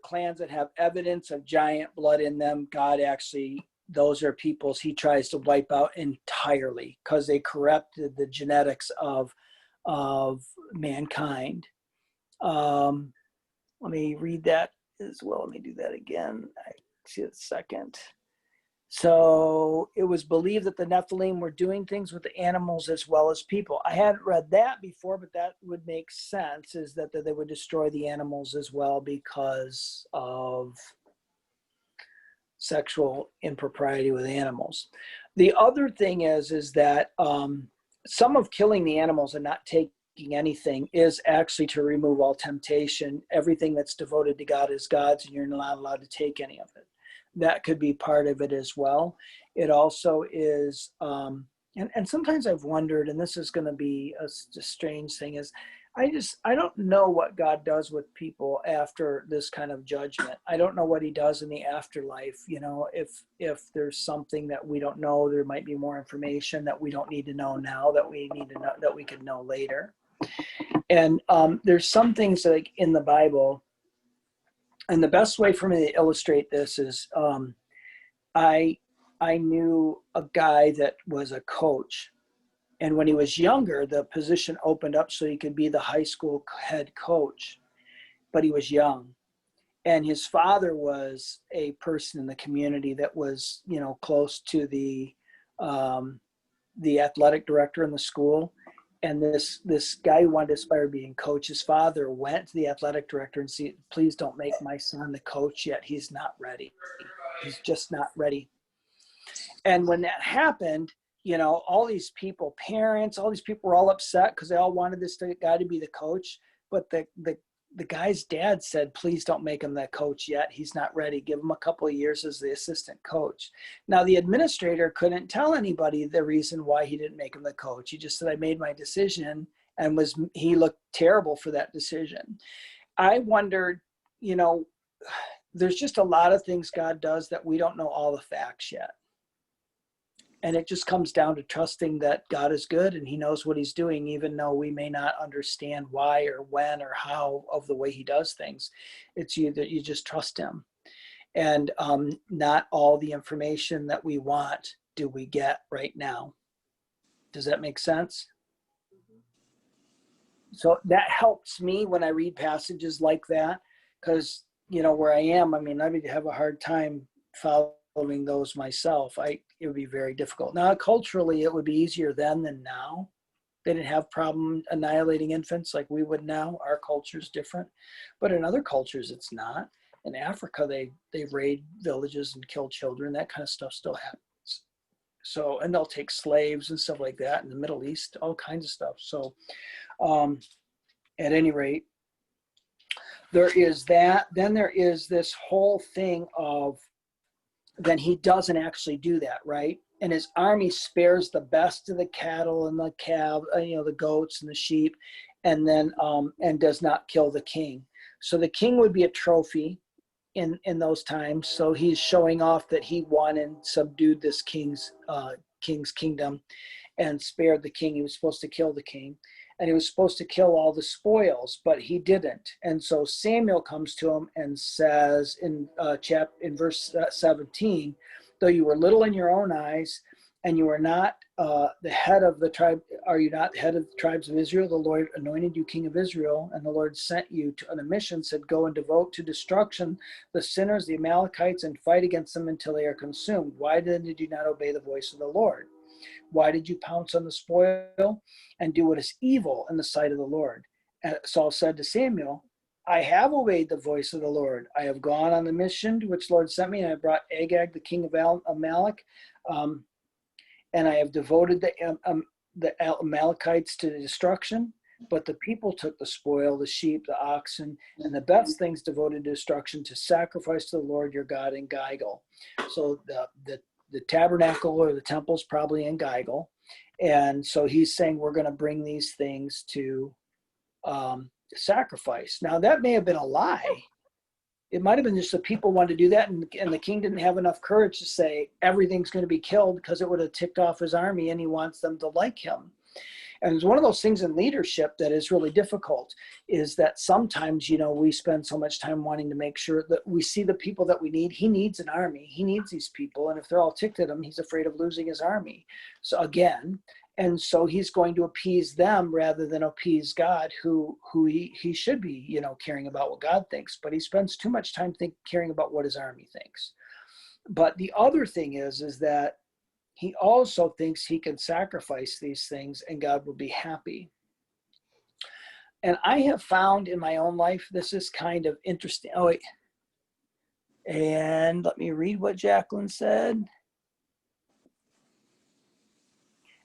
clans that have evidence of giant blood in them, God actually, those are peoples he tries to wipe out entirely because they corrupted the genetics of mankind. Let me read that as well. Let me do that again. I see it second. So it was believed that the Nephilim were doing things with the animals as well as people. I hadn't read that before, but that would make sense, is that they would destroy the animals as well because of sexual impropriety with animals. The other thing is that some of killing the animals and not taking anything is actually to remove all temptation. Everything that's devoted to God is God's, and you're not allowed to take any of it. That could be part of it as well. It also is, and sometimes I've wondered, and this is going to be a strange thing, is I don't know what God does with people after this kind of judgment. I don't know what he does in the afterlife. You know, if there's something that we don't know, there might be more information that we don't need to know now that we need to know, that we could know later. And there's some things like in the Bible, and the best way for me to illustrate this is I knew a guy that was a coach. And when he was younger, the position opened up so he could be the high school head coach, but he was young. And his father was a person in the community that was, you know, close to the athletic director in the school. And this guy who wanted to aspire to being coach, his father went to the athletic director and said, please don't make my son the coach yet. He's not ready. He's just not ready. And when that happened, you know, all these people, parents, all these people were all upset because they all wanted this guy to be the coach. But the guy's dad said, please don't make him that coach yet. He's not ready. Give him a couple of years as the assistant coach. Now, the administrator couldn't tell anybody the reason why he didn't make him the coach. He just said, I made my decision, and he looked terrible for that decision. I wondered, you know, there's just a lot of things God does that we don't know all the facts yet. And it just comes down to trusting that God is good and he knows what he's doing, even though we may not understand why or when or how of the way he does things. It's you that you just trust him. And not all the information that we want do we get right now. Does that make sense? So that helps me when I read passages like that, because, you know, where I am, I mean, I would have a hard time following those myself. It would be very difficult. Now, culturally, it would be easier then than now. They didn't have problem annihilating infants like we would now. Our culture is different, but in other cultures, it's not. In Africa, they raid villages and kill children. That kind of stuff still happens. So, and they'll take slaves and stuff like that. In the Middle East, all kinds of stuff. So, at any rate, there is that. Then there is this whole thing of, then he doesn't actually do that, right? And his army spares the best of the cattle and the the goats and the sheep, and then and does not kill the king. So the king would be a trophy in those times. So he's showing off that he won and subdued this king's kingdom and spared the king. He was supposed to kill the king. And he was supposed to kill all the spoils, but he didn't. And so Samuel comes to him and says in verse 17, though you were little in your own eyes, and you are not the head of the tribe, are you not the head of the tribes of Israel? The Lord anointed you king of Israel, and the Lord sent you on a mission, said, go and devote to destruction the sinners, the Amalekites, and fight against them until they are consumed. Why then did you not obey the voice of the Lord? Why did you pounce on the spoil and do what is evil in the sight of the Lord? And Saul said to Samuel, I have obeyed the voice of the Lord. I have gone on the mission to which the Lord sent me, and I brought Agag, the king of Amalek, and I have devoted the Amalekites to the destruction. But the people took the spoil, the sheep, the oxen, and the best things devoted to destruction to sacrifice to the Lord your God in Gilgal. So the tabernacle or the temple is probably in Gilgal. And so he's saying we're going to bring these things to sacrifice. Now, that may have been a lie. It might have been just that people wanted to do that, and the king didn't have enough courage to say everything's going to be killed, because it would have ticked off his army, and he wants them to like him. And it's one of those things in leadership that is really difficult, is that sometimes, you know, we spend so much time wanting to make sure that we see the people that we need. He needs an army. He needs these people. And if they're all ticked at him, he's afraid of losing his army. So again, and so he's going to appease them rather than appease God, who he should be, you know, caring about what God thinks. But he spends too much time caring about what his army thinks. But the other thing is that he also thinks he can sacrifice these things and God will be happy. And I have found in my own life, this is kind of interesting. Oh, wait. And let me read what Jacqueline said.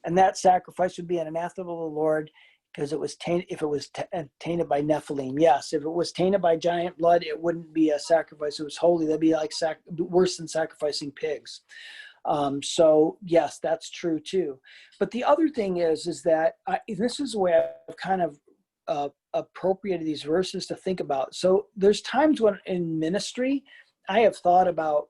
And that sacrifice would be an anathema to the Lord because it was tainted. If it was tainted by Nephilim, yes. If it was tainted by giant blood, it wouldn't be a sacrifice. It was holy. That'd be like worse than sacrificing pigs. So yes, that's true too. But the other thing is that this is the way I've kind of appropriated these verses to think about. So there's times when in ministry, I have thought about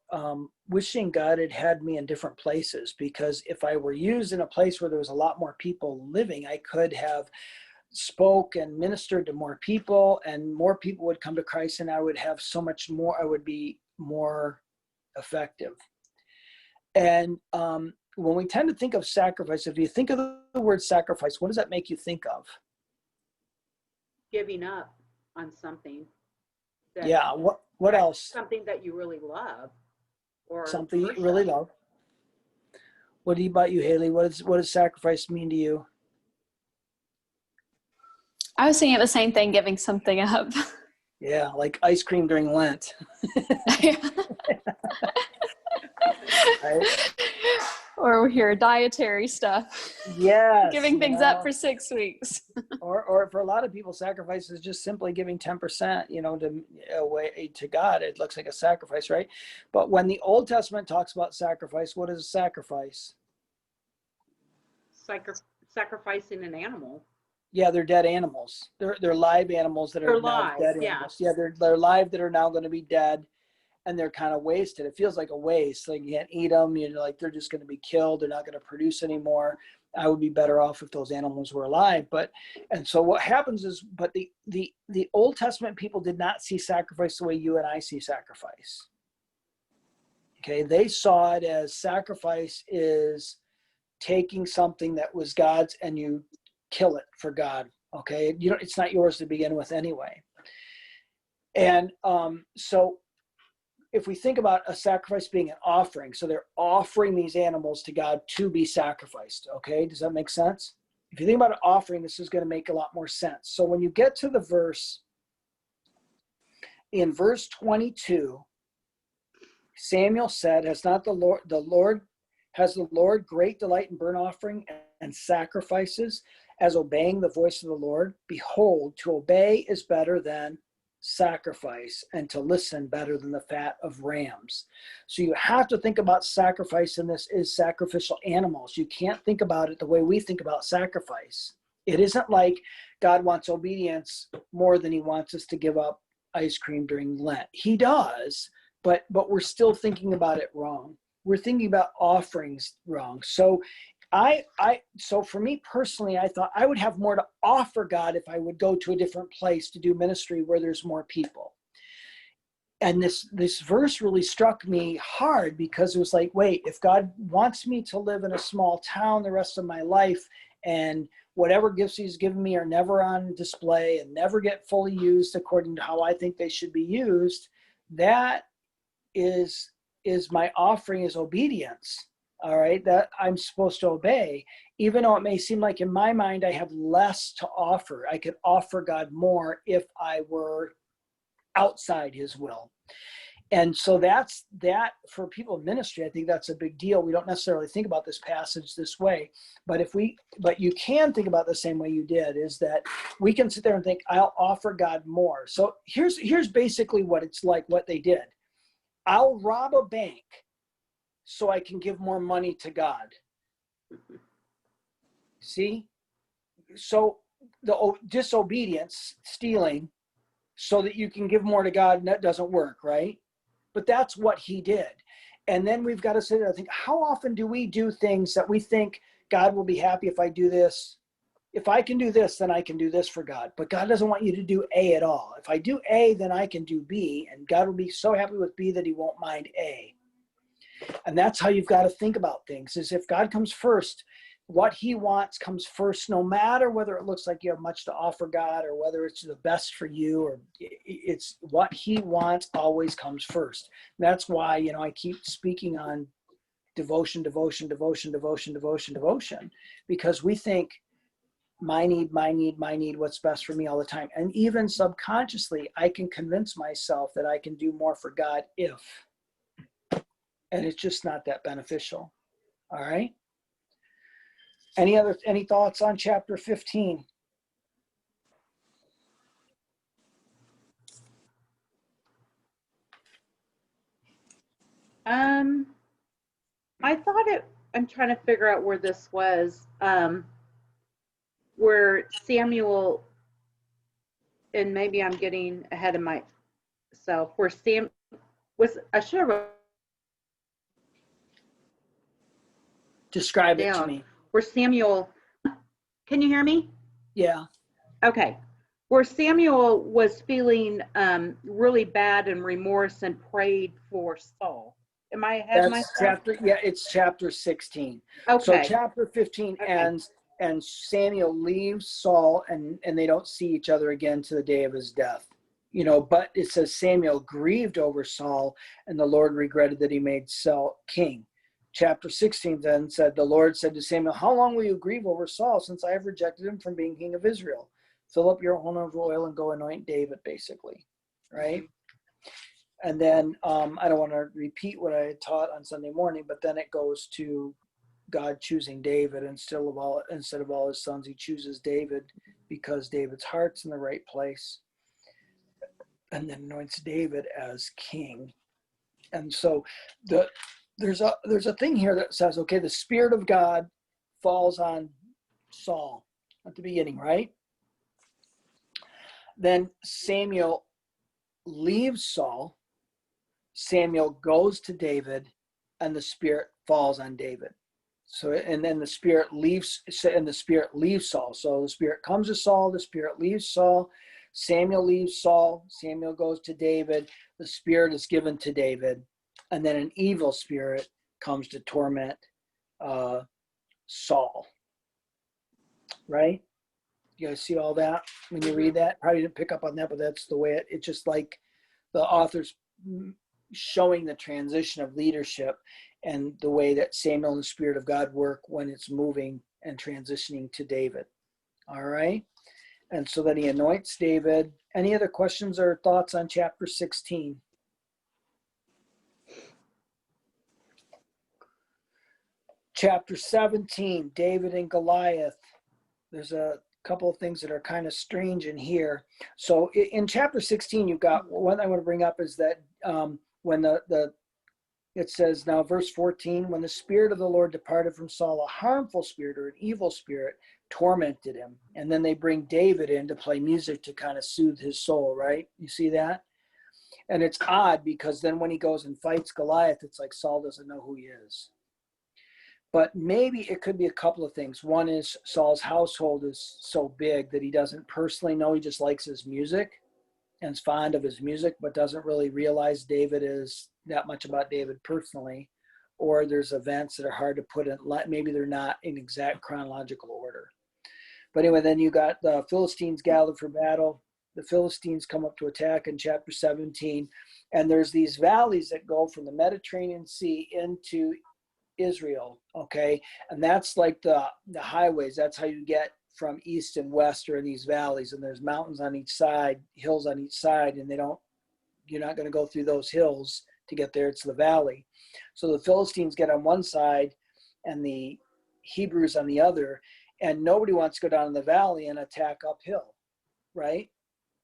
wishing God had me in different places, because if I were used in a place where there was a lot more people living, I could have spoke and ministered to more people, and more people would come to Christ, and I would have so much more, I would be more effective. And when we tend to think of sacrifice, if you think of the word sacrifice, what does that make you think of? Giving up on something. Yeah. What else? Something that you really love, or Something you really love. What about you, Haley? What does sacrifice mean to you? I was thinking of the same thing, giving something up. Yeah, like ice cream during Lent. Right? Or your dietary stuff. Yes. Giving things up for 6 weeks. Or for a lot of people, sacrifice is just simply giving 10%, away to God. It looks like a sacrifice, right? But when the Old Testament talks about sacrifice, what is a sacrifice? Sacrificing an animal. Yeah, they're dead animals. They're live animals that are now dead animals. Yeah, they're live that are now going to be dead, and they're kind of wasted. It feels like a waste. Like you can't eat them. Like they're just going to be killed. They're not going to produce anymore. I would be better off if those animals were alive. And so what happens is, but the Old Testament people did not see sacrifice the way you and I see sacrifice. Okay, they saw it as sacrifice is taking something that was God's and you kill it for God. Okay, it's not yours to begin with anyway. And so if we think about a sacrifice being an offering, so they're offering these animals to God to be sacrificed. Okay, does that make sense? If you think about an offering, this is going to make a lot more sense. So when you get to the verse, in verse 22, Samuel said, has the Lord great delight in burnt offering and sacrifices, as obeying the voice of the Lord? Behold, to obey is better than sacrifice, and to listen better than the fat of rams. So you have to think about sacrifice in this is sacrificial animals. You can't think about it the way we think about sacrifice. It isn't like God wants obedience more than he wants us to give up ice cream during Lent. He does, but we're still thinking about it wrong. We're thinking about offerings wrong. So so for me personally, I thought I would have more to offer God if I would go to a different place to do ministry where there's more people. And this verse really struck me hard, because it was like, wait, if God wants me to live in a small town the rest of my life, and whatever gifts he's given me are never on display and never get fully used according to how I think they should be used, that is my offering is obedience. All right, that I'm supposed to obey, even though it may seem like in my mind I have less to offer. I could offer God more if I were outside his will. And so that's that for people in ministry. I think that's a big deal. We don't necessarily think about this passage this way, but you can think about it the same way you did, is that we can sit there and think, I'll offer God more. So here's basically what it's like, what they did. I'll rob a bank so I can give more money to God. See? So the disobedience, stealing, so that you can give more to God, and that doesn't work, right? But that's what he did. And then we've got to sit there and think, how often do we do things that we think God will be happy if I do this? If I can do this, then I can do this for God. But God doesn't want you to do A at all. If I do A, then I can do B, and God will be so happy with B that he won't mind A. And that's how you've got to think about things, is if God comes first, what he wants comes first, no matter whether it looks like you have much to offer God or whether it's the best for you, or it's what he wants always comes first. And that's why, I keep speaking on devotion, because we think my need, what's best for me all the time. And even subconsciously, I can convince myself that I can do more for God if. And it's just not that beneficial. All right. Any thoughts on chapter 15? I thought I'm trying to figure out where this was, where Samuel, and maybe I'm getting ahead of myself, where I should have wrote Describe it to down, me. where Samuel, can you hear me? Yeah. Okay. Where Samuel was feeling really bad and remorse and prayed for Saul. Am I ahead of That's myself? it's chapter 16. So Okay. chapter 15 Okay. ends and Samuel leaves Saul and they don't see each other again to the day of his death. But it says Samuel grieved over Saul and the Lord regretted that he made Saul king. Chapter 16 then said, the Lord said to Samuel, how long will you grieve over Saul since I have rejected him from being king of Israel? Fill up your horn of oil and go anoint David, basically, right? And then I don't want to repeat what I had taught on Sunday morning, but then it goes to God choosing David instead of all his sons. He chooses David because David's heart's in the right place, and then anoints David as king. And so there's a thing here that says, okay, the Spirit of God falls on Saul at the beginning, right? Then Samuel leaves Saul. Samuel goes to David, and the Spirit falls on David. So, and then the Spirit leaves Saul. So the Spirit comes to Saul, the Spirit leaves Saul, Samuel leaves Saul, Samuel goes to David, the Spirit is given to David, and then an evil spirit comes to torment Saul. Right? You guys see all that when you read that? Probably didn't pick up on that, but that's the way it's just like the author's showing the transition of leadership and the way that Samuel and the Spirit of God work when it's moving and transitioning to David. All right. And so then he anoints David. Any other questions or thoughts on chapter 16? Chapter 17, David and Goliath. There's a couple of things that are kind of strange in here. So in chapter 16, you've got one I want to bring up is that when it says now, verse 14, when the Spirit of the Lord departed from Saul, a harmful spirit or an evil spirit tormented him. And then they bring David in to play music to kind of soothe his soul, right? You see that? And it's odd because then when he goes and fights Goliath, it's like Saul doesn't know who he is. But maybe it could be a couple of things. One is Saul's household is so big that he doesn't personally know. He just likes his music and is fond of his music, but doesn't really realize David is that much about David personally. Or there's events that are hard to put in. Maybe they're not in exact chronological order. But anyway, then you got the Philistines gathered for battle. The Philistines come up to attack in chapter 17. And there's these valleys that go from the Mediterranean Sea into Israel, okay? And that's like the highways. That's how you get from east and west are in these valleys, and there's mountains on each side, hills on each side, and you're not going to go through those hills to get there. It's the valley. So the Philistines get on one side and the Hebrews on the other, and nobody wants to go down in the valley and attack uphill, right?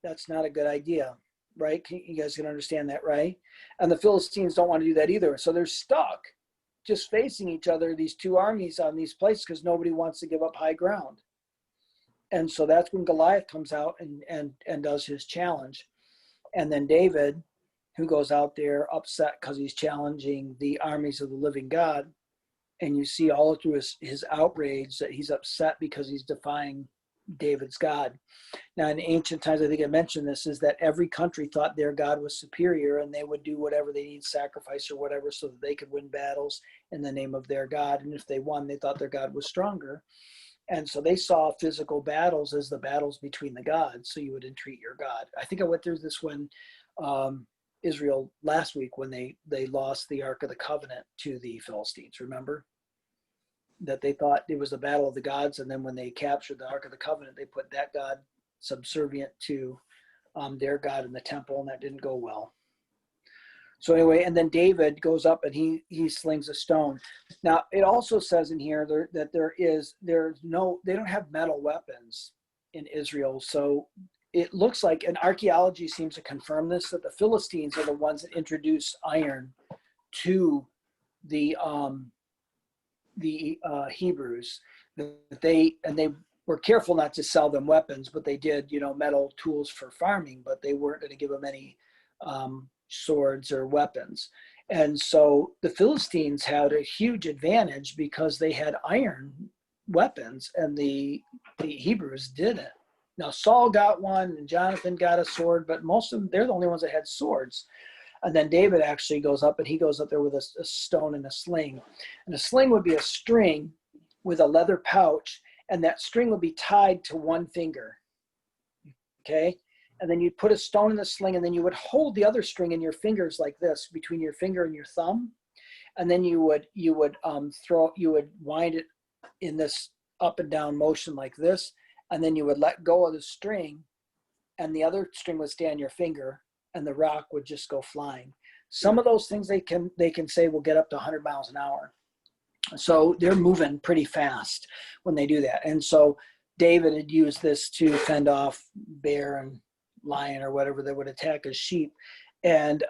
That's not a good idea, right? You guys can understand that, right? And the Philistines don't want to do that either. So they're stuck just facing each other, these two armies on these places, because nobody wants to give up high ground. And so that's when Goliath comes out and does his challenge. And then David, who goes out there upset because he's challenging the armies of the living God. And you see all through his outrage that he's upset because he's defying David's God. Now, in ancient times, I think I mentioned this, is that every country thought their God was superior and they would do whatever they need, sacrifice or whatever, so that they could win battles in the name of their God. And if they won, they thought their God was stronger. And so they saw physical battles as the battles between the gods, so you would entreat your God. I think I went through this when Israel last week, when they lost the Ark of the Covenant to the Philistines, remember? That they thought it was the battle of the gods, and then when they captured the Ark of the Covenant, they put that God subservient to their God in the temple, and that didn't go well. So anyway, and then David goes up and he slings a stone. Now it also says in here that they don't have metal weapons in Israel. So it looks like, and archaeology seems to confirm this, that the Philistines are the ones that introduced iron to the Hebrews. They were careful not to sell them weapons, but they did, metal tools for farming, but they weren't going to give them any swords or weapons. And so the Philistines had a huge advantage because they had iron weapons and the Hebrews didn't. Now Saul got one and Jonathan got a sword, but most of them, they're the only ones that had swords. And then David actually goes up, and he goes up there with a stone and a sling. And a sling would be a string with a leather pouch, and that string would be tied to one finger. Okay? And then you'd put a stone in the sling, and then you would hold the other string in your fingers like this, between your finger and your thumb. And then you would wind it in this up and down motion like this, and then you would let go of the string, and the other string would stay on your finger, and the rock would just go flying. Some of those things they can say will get up to 100 miles an hour. So they're moving pretty fast when they do that. And so David had used this to fend off bear and lion or whatever that would attack his sheep. And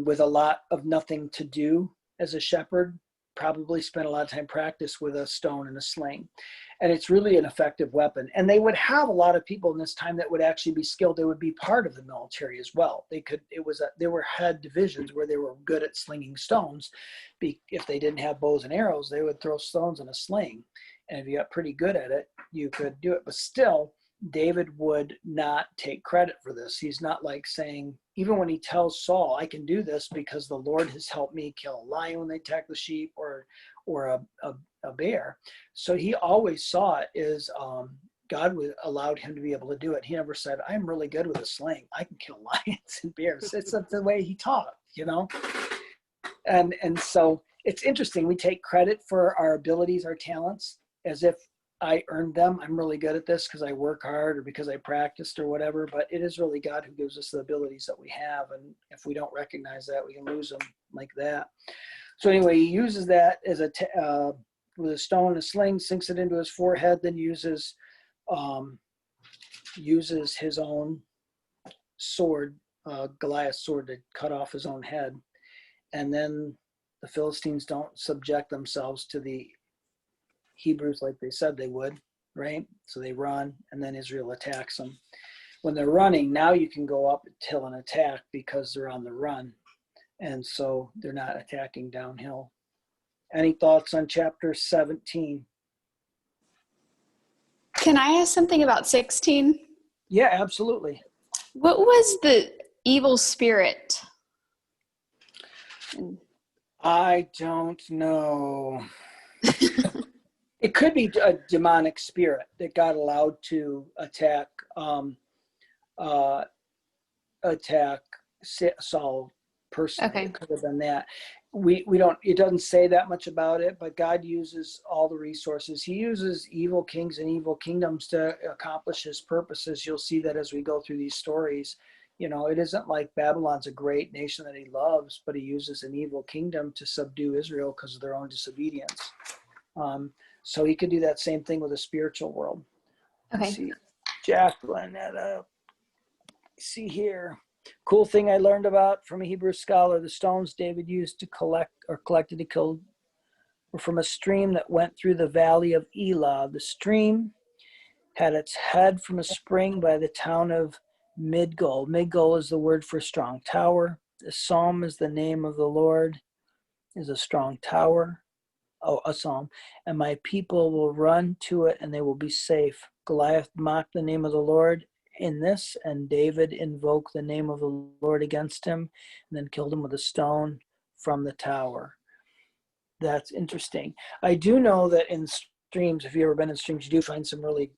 with a lot of nothing to do as a shepherd, probably spent a lot of time practice with a stone and a sling. And it's really an effective weapon. And they would have a lot of people in this time that would actually be skilled. They would be part of the military as well. There had divisions where they were good at slinging stones. If they didn't have bows and arrows, they would throw stones in a sling. And if you got pretty good at it, you could do it. But still, David would not take credit for this. He's not like saying, even when he tells Saul, I can do this because the Lord has helped me kill a lion when they attack the sheep or a bear. So he always saw it as God allowed him to be able to do it. He never said, I'm really good with a sling. I can kill lions and bears. It's the way he taught, And so it's interesting. We take credit for our abilities, our talents, as if I earned them. I'm really good at this because I work hard or because I practiced or whatever, but it is really God who gives us the abilities that we have. And if we don't recognize that, we can lose them like that. So anyway, he uses that as with a stone and a sling, sinks it into his forehead, then uses his own sword, Goliath's sword, to cut off his own head. And then the Philistines don't subject themselves to the Hebrews like they said they would, right? So they run, and then Israel attacks them. When they're running, now you can go up hill and attack because they're on the run. And so they're not attacking downhill. Any thoughts on chapter 17? Can I ask something about 16? Yeah, absolutely. What was the evil spirit? I don't know. It could be a demonic spirit that got allowed to attack Saul personally. Okay. It could have been that. We don't. It doesn't say that much about it, but God uses all the resources. He uses evil kings and evil kingdoms to accomplish His purposes. You'll see that as we go through these stories. It isn't like Babylon's a great nation that He loves, but He uses an evil kingdom to subdue Israel because of their own disobedience. So He could do that same thing with the spiritual world. Okay. See, Jacqueline, see here. Cool thing I learned about from a Hebrew scholar: the stones David used to collected to kill were from a stream that went through the valley of Elah. The stream had its head from a spring by the town of Midgol. Midgol is the word for strong tower. The psalm is the name of the Lord, is a strong tower. Oh, a psalm. And my people will run to it and they will be safe. Goliath mocked the name of the Lord in this, and David invoked the name of the Lord against him and then killed him with a stone from the tower. That's interesting. I do know that in streams, if you've ever been in streams, you do find some really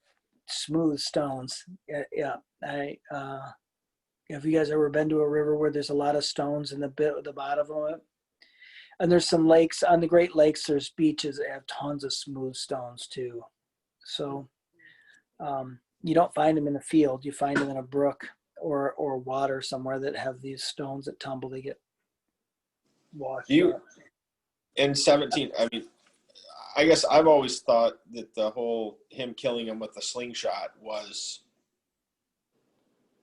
smooth stones. Yeah. Have you guys ever been to a river where there's a lot of stones in the bottom of it? And there's some lakes, on the Great Lakes, there's beaches that have tons of smooth stones too. So you don't find them in a field. You find them in a brook or water somewhere that have these stones that tumble. They get washed You up. in 17. I mean, I guess I've always thought that the whole him killing him with the slingshot was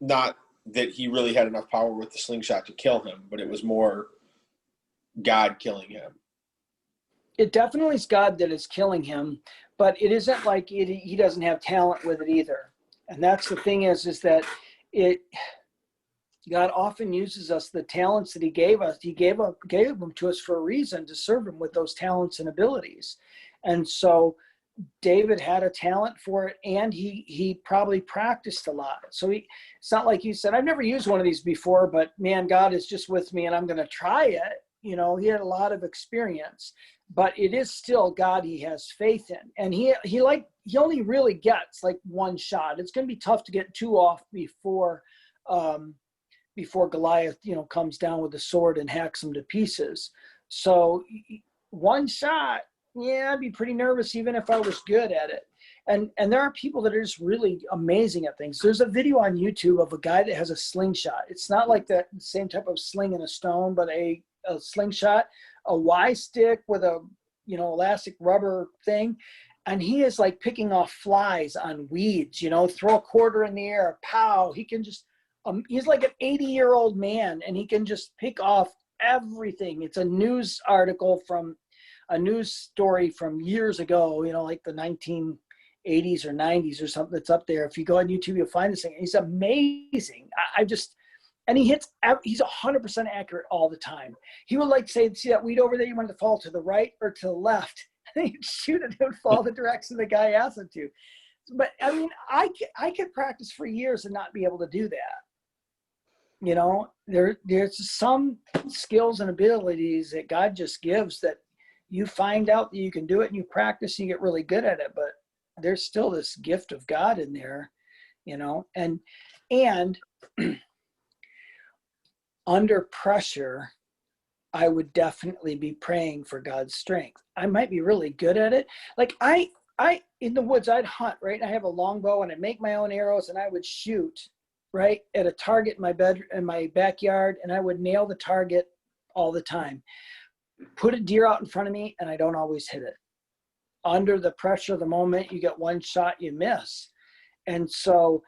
not that he really had enough power with the slingshot to kill him, but it was more God killing him. It definitely is God that is killing him, but it isn't like he doesn't have talent with it either. And that's the thing is that God often uses us, the talents that he gave us, he gave them to us for a reason, to serve him with those talents and abilities. And so David had a talent for it, and he probably practiced a lot. So it's not like he said, I've never used one of these before, but man, God is just with me and I'm going to try it. You know, he had a lot of experience, but it is still God he has faith in. And he only really gets like one shot. It's going to be tough to get two off before Goliath, comes down with the sword and hacks him to pieces. So one shot, yeah, I'd be pretty nervous even if I was good at it. And there are people that are just really amazing at things. There's a video on YouTube of a guy that has a slingshot. It's not like the same type of sling and a stone, but a slingshot, a Y stick with a, elastic rubber thing. And he is like picking off flies on weeds, throw a quarter in the air, pow. He can just, he's like an 80-year-old man and he can just pick off everything. It's a news article from a news story from years ago, like the 1980s or 90s or something that's up there. If you go on YouTube, you'll find this thing. He's amazing. And he's 100% accurate all the time. He would like say, see that weed over there, you want it to fall to the right or to the left? And he'd shoot it, it would fall the direction the guy asked him to. But I mean, I could practice for years and not be able to do that. There's some skills and abilities that God just gives that you find out that you can do it and you practice and you get really good at it, but there's still this gift of God in there, and under pressure, I would definitely be praying for God's strength. I might be really good at it. Like I in the woods, I'd hunt, right? I have a longbow and I make my own arrows and I would shoot right at a target in my backyard, and I would nail the target all the time. Put a deer out in front of me and I don't always hit it. Under the pressure of the moment, you get one shot, you miss. And so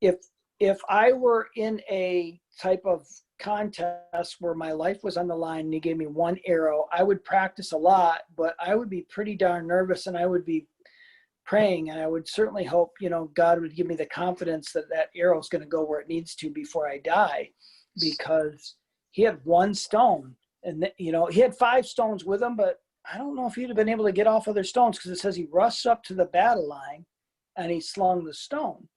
if I were in a type of contest where my life was on the line and you gave me one arrow, I would practice a lot, but I would be pretty darn nervous and I would be praying, and I would certainly hope, God would give me the confidence that that arrow is going to go where it needs to before I die, because he had one stone. And, he had 5 stones with him, but I don't know if he'd have been able to get off other stones, because it says he rushed up to the battle line and he slung the stone.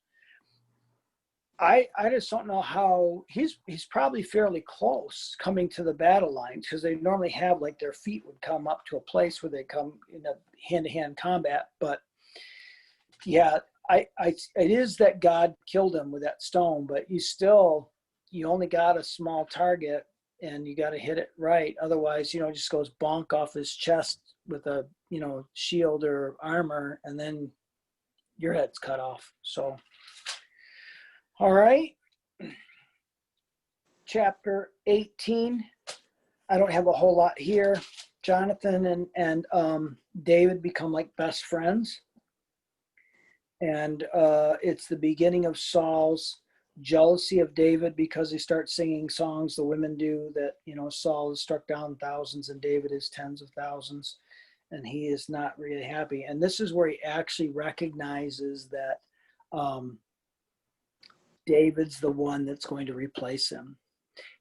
I just don't know how he's probably fairly close coming to the battle line, because they normally have like their feet would come up to a place where they come in a hand-to-hand combat. But yeah, it is that God killed him with that stone, but you only got a small target. And you got to hit it right. Otherwise, it just goes bonk off his chest with a, shield or armor, and then your head's cut off. So, all right. Chapter 18. I don't have a whole lot here. Jonathan and David become like best friends. And it's the beginning of Saul's jealousy of David, because they start singing songs, the women do, that Saul has struck down thousands and David is tens of thousands, and he is not really happy. And this is where he actually recognizes that David's the one that's going to replace him.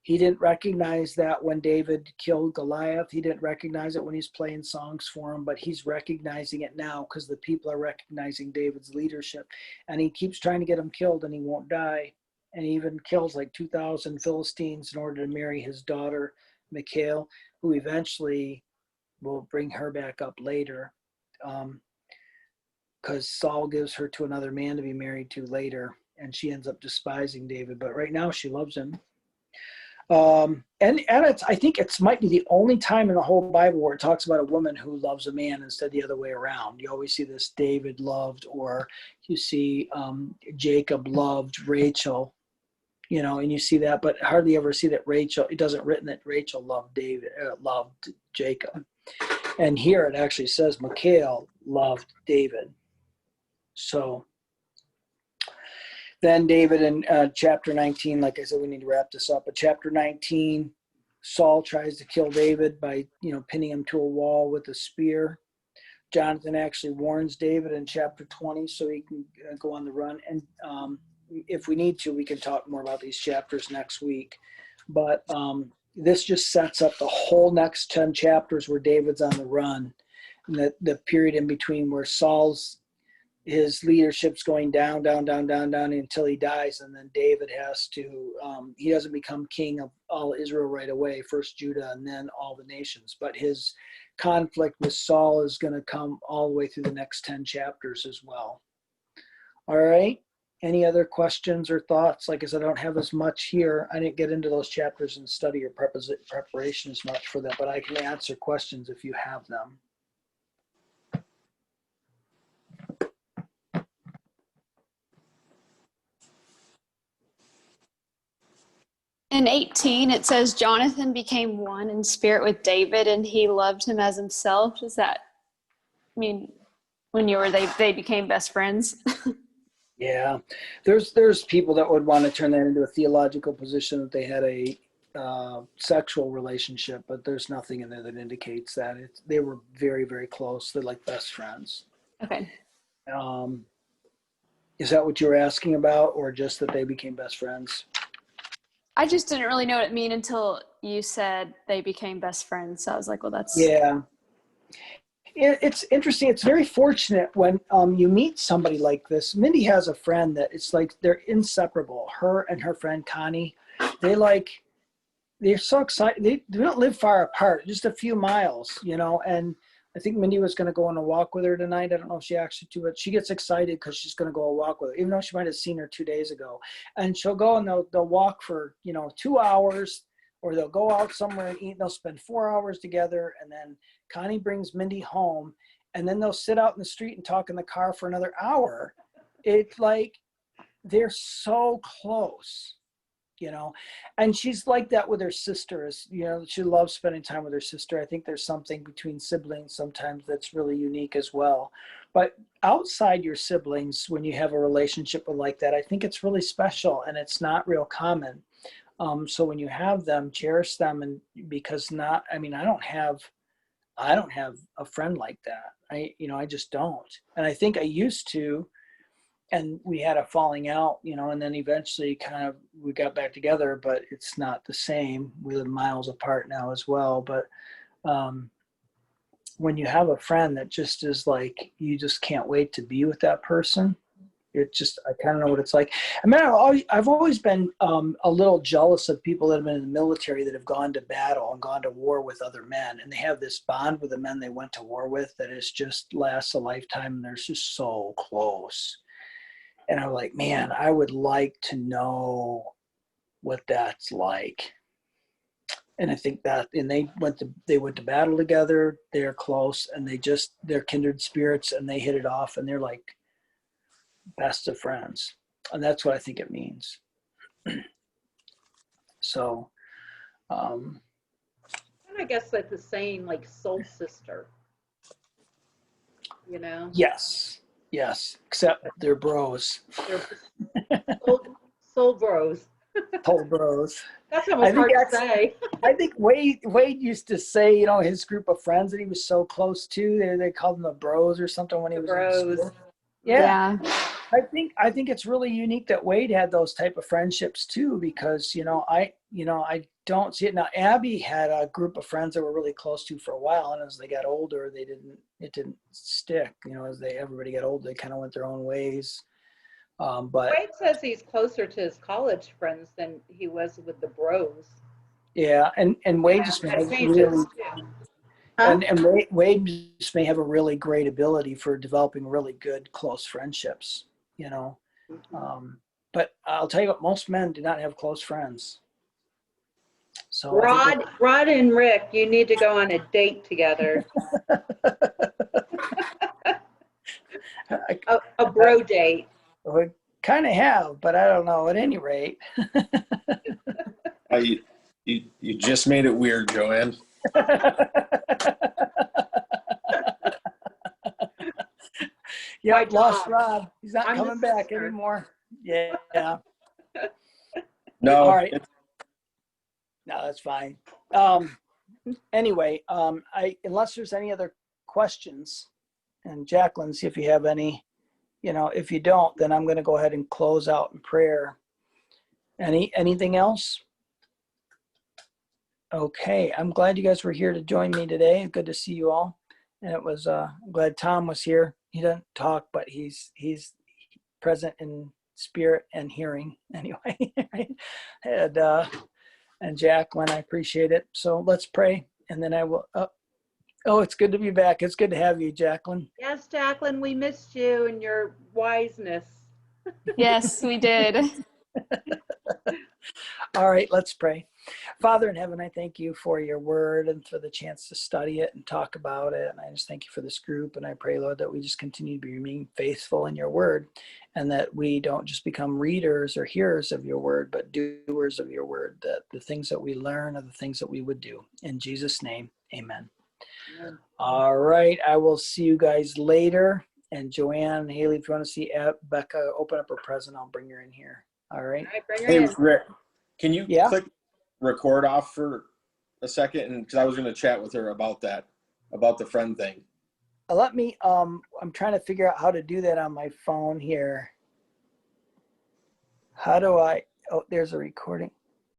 He didn't recognize that when David killed Goliath. He didn't recognize it when he's playing songs for him, but he's recognizing it now because the people are recognizing David's leadership. And he keeps trying to get him killed and he won't die. And he even kills like 2,000 Philistines in order to marry his daughter, Michal, who eventually will bring her back up later, because Saul gives her to another man to be married to later, and she ends up despising David. But right now she loves him. And I think it might be the only time in the whole Bible where it talks about a woman who loves a man instead of the other way around. You always see this David loved, or you see Jacob loved Rachel. you know, and you see that, but hardly ever see that Rachel, it doesn't written that Rachel loved loved Jacob. And here it actually says Michal loved David. So then David in chapter 19, like I said, we need to wrap this up. But chapter 19, Saul tries to kill David by, you know, pinning him to a wall with a spear. Jonathan actually warns David in chapter 20 so he can go on the run. And if we need to, we can talk more about these chapters next week. But this just sets up the whole next 10 chapters where David's on the run. And the period in between where his leadership's going down until he dies. And then David has to, he doesn't become king of all Israel right away, first Judah and then all the nations. But his conflict with Saul is going to come all the way through the next 10 chapters as well. All right. Any other questions or thoughts? Like I said, I don't have as much here. I didn't get into those chapters and study or preparation as much for that, but I can answer questions if you have them. In 18, it says Jonathan became one in spirit with David, and he loved him as himself. Does that mean when they became best friends? Yeah, there's people that would want to turn that into a theological position that they had a sexual relationship, but there's nothing in there that indicates that. They were very, very close. They're like best friends. Okay. Is that what you were asking about, or just that they became best friends? I just didn't really know what it mean until you said they became best friends. So I was like, well, that's... Yeah. It's interesting. It's very fortunate when you meet somebody like this. Mindy has a friend that it's like they're inseparable. Her and her friend Connie, they're so excited. They don't live far apart, just a few miles, you know. And I think Mindy was going to go on a walk with her tonight. I don't know if she actually did, but she gets excited because she's going to go a walk with her, even though she might have seen her 2 days ago. And she'll go and they'll walk for, 2 hours, or they'll go out somewhere and eat. They'll spend 4 hours together, and then Connie brings Mindy home, and then they'll sit out in the street and talk in the car for another hour. It's like they're so close, and she's like that with her sisters. She loves spending time with her sister. I think there's something between siblings sometimes that's really unique as well. But outside your siblings, when you have a relationship like that, I think it's really special, and it's not real common. So when you have them, cherish them, and because I don't have a friend like that. I just don't. And I think I used to, and we had a falling out, and then eventually we got back together, but it's not the same. We live miles apart now as well. But when you have a friend that just is like, you just can't wait to be with that person, I kind of know what it's like. I've always been a little jealous of people that have been in the military that have gone to battle and gone to war with other men, and they have this bond with the men they went to war with that is just lasts a lifetime, and they're just so close. And I'm like, man, I would like to know what that's like. And I think that, and they went to battle together. They're close, and they're kindred spirits, and they hit it off, and they're like best of friends. And that's what I think it means. So And I guess like the saying, like soul sister, yes, except they're bros. They're soul bros. Soul bros. That's almost hard to say. I think Wade used to say, his group of friends that he was so close to, they called them the bros or something when he was in school. Yeah. I think it's really unique that Wade had those type of friendships too, because I don't see it now. Abby had a group of friends that were really close to for a while, and as they got older, it didn't stick. As everybody got older, they kind of went their own ways. But Wade says he's closer to his college friends than he was with the bros. yeah, and Wade just may have really. And Wade just may have a really great ability for developing really good close friendships, But I'll tell you what, most men do not have close friends. So Rod and Rick, you need to go on a date together. A bro date. Kind of have, but I don't know. At any rate, You just made it weird, Joanne. Yep, lost job. Rob. He's not I'm the coming back sister. anymore. Yeah. No, All right. it's- No, that's fine. Anyway, unless there's any other questions, and Jacqueline, see if you have any. If you don't, then I'm going to go ahead and close out in prayer. Anything else? Okay, I'm glad you guys were here to join me today. Good to see you all. And it was I'm glad Tom was here. He doesn't talk, but he's present in spirit and hearing anyway. Right? And Jacqueline, I appreciate it. So let's pray, and then I will. Oh, it's good to be back. It's good to have you, Jacqueline. Yes, Jacqueline, we missed you and your wiseness. Yes, we did. All right, let's pray. Father in heaven, I thank you for your word and for the chance to study it and talk about it. And I just thank you for this group. And I pray, Lord, that we just continue to remain faithful in your word, and that we don't just become readers or hearers of your word, but doers of your word, that the things that we learn are the things that we would do. In Jesus' name, amen. All right, I will see you guys later. And Joanne and Haley, if you want to see Becca open up her present, I'll bring her in here. All right. All right, bring her Hey, in. Rick, can you Yeah. click record off for a second? And because I was going to chat with her about that, about the friend thing. Let me, I'm trying to figure out how to do that on my phone here. How do I, oh, there's a recording.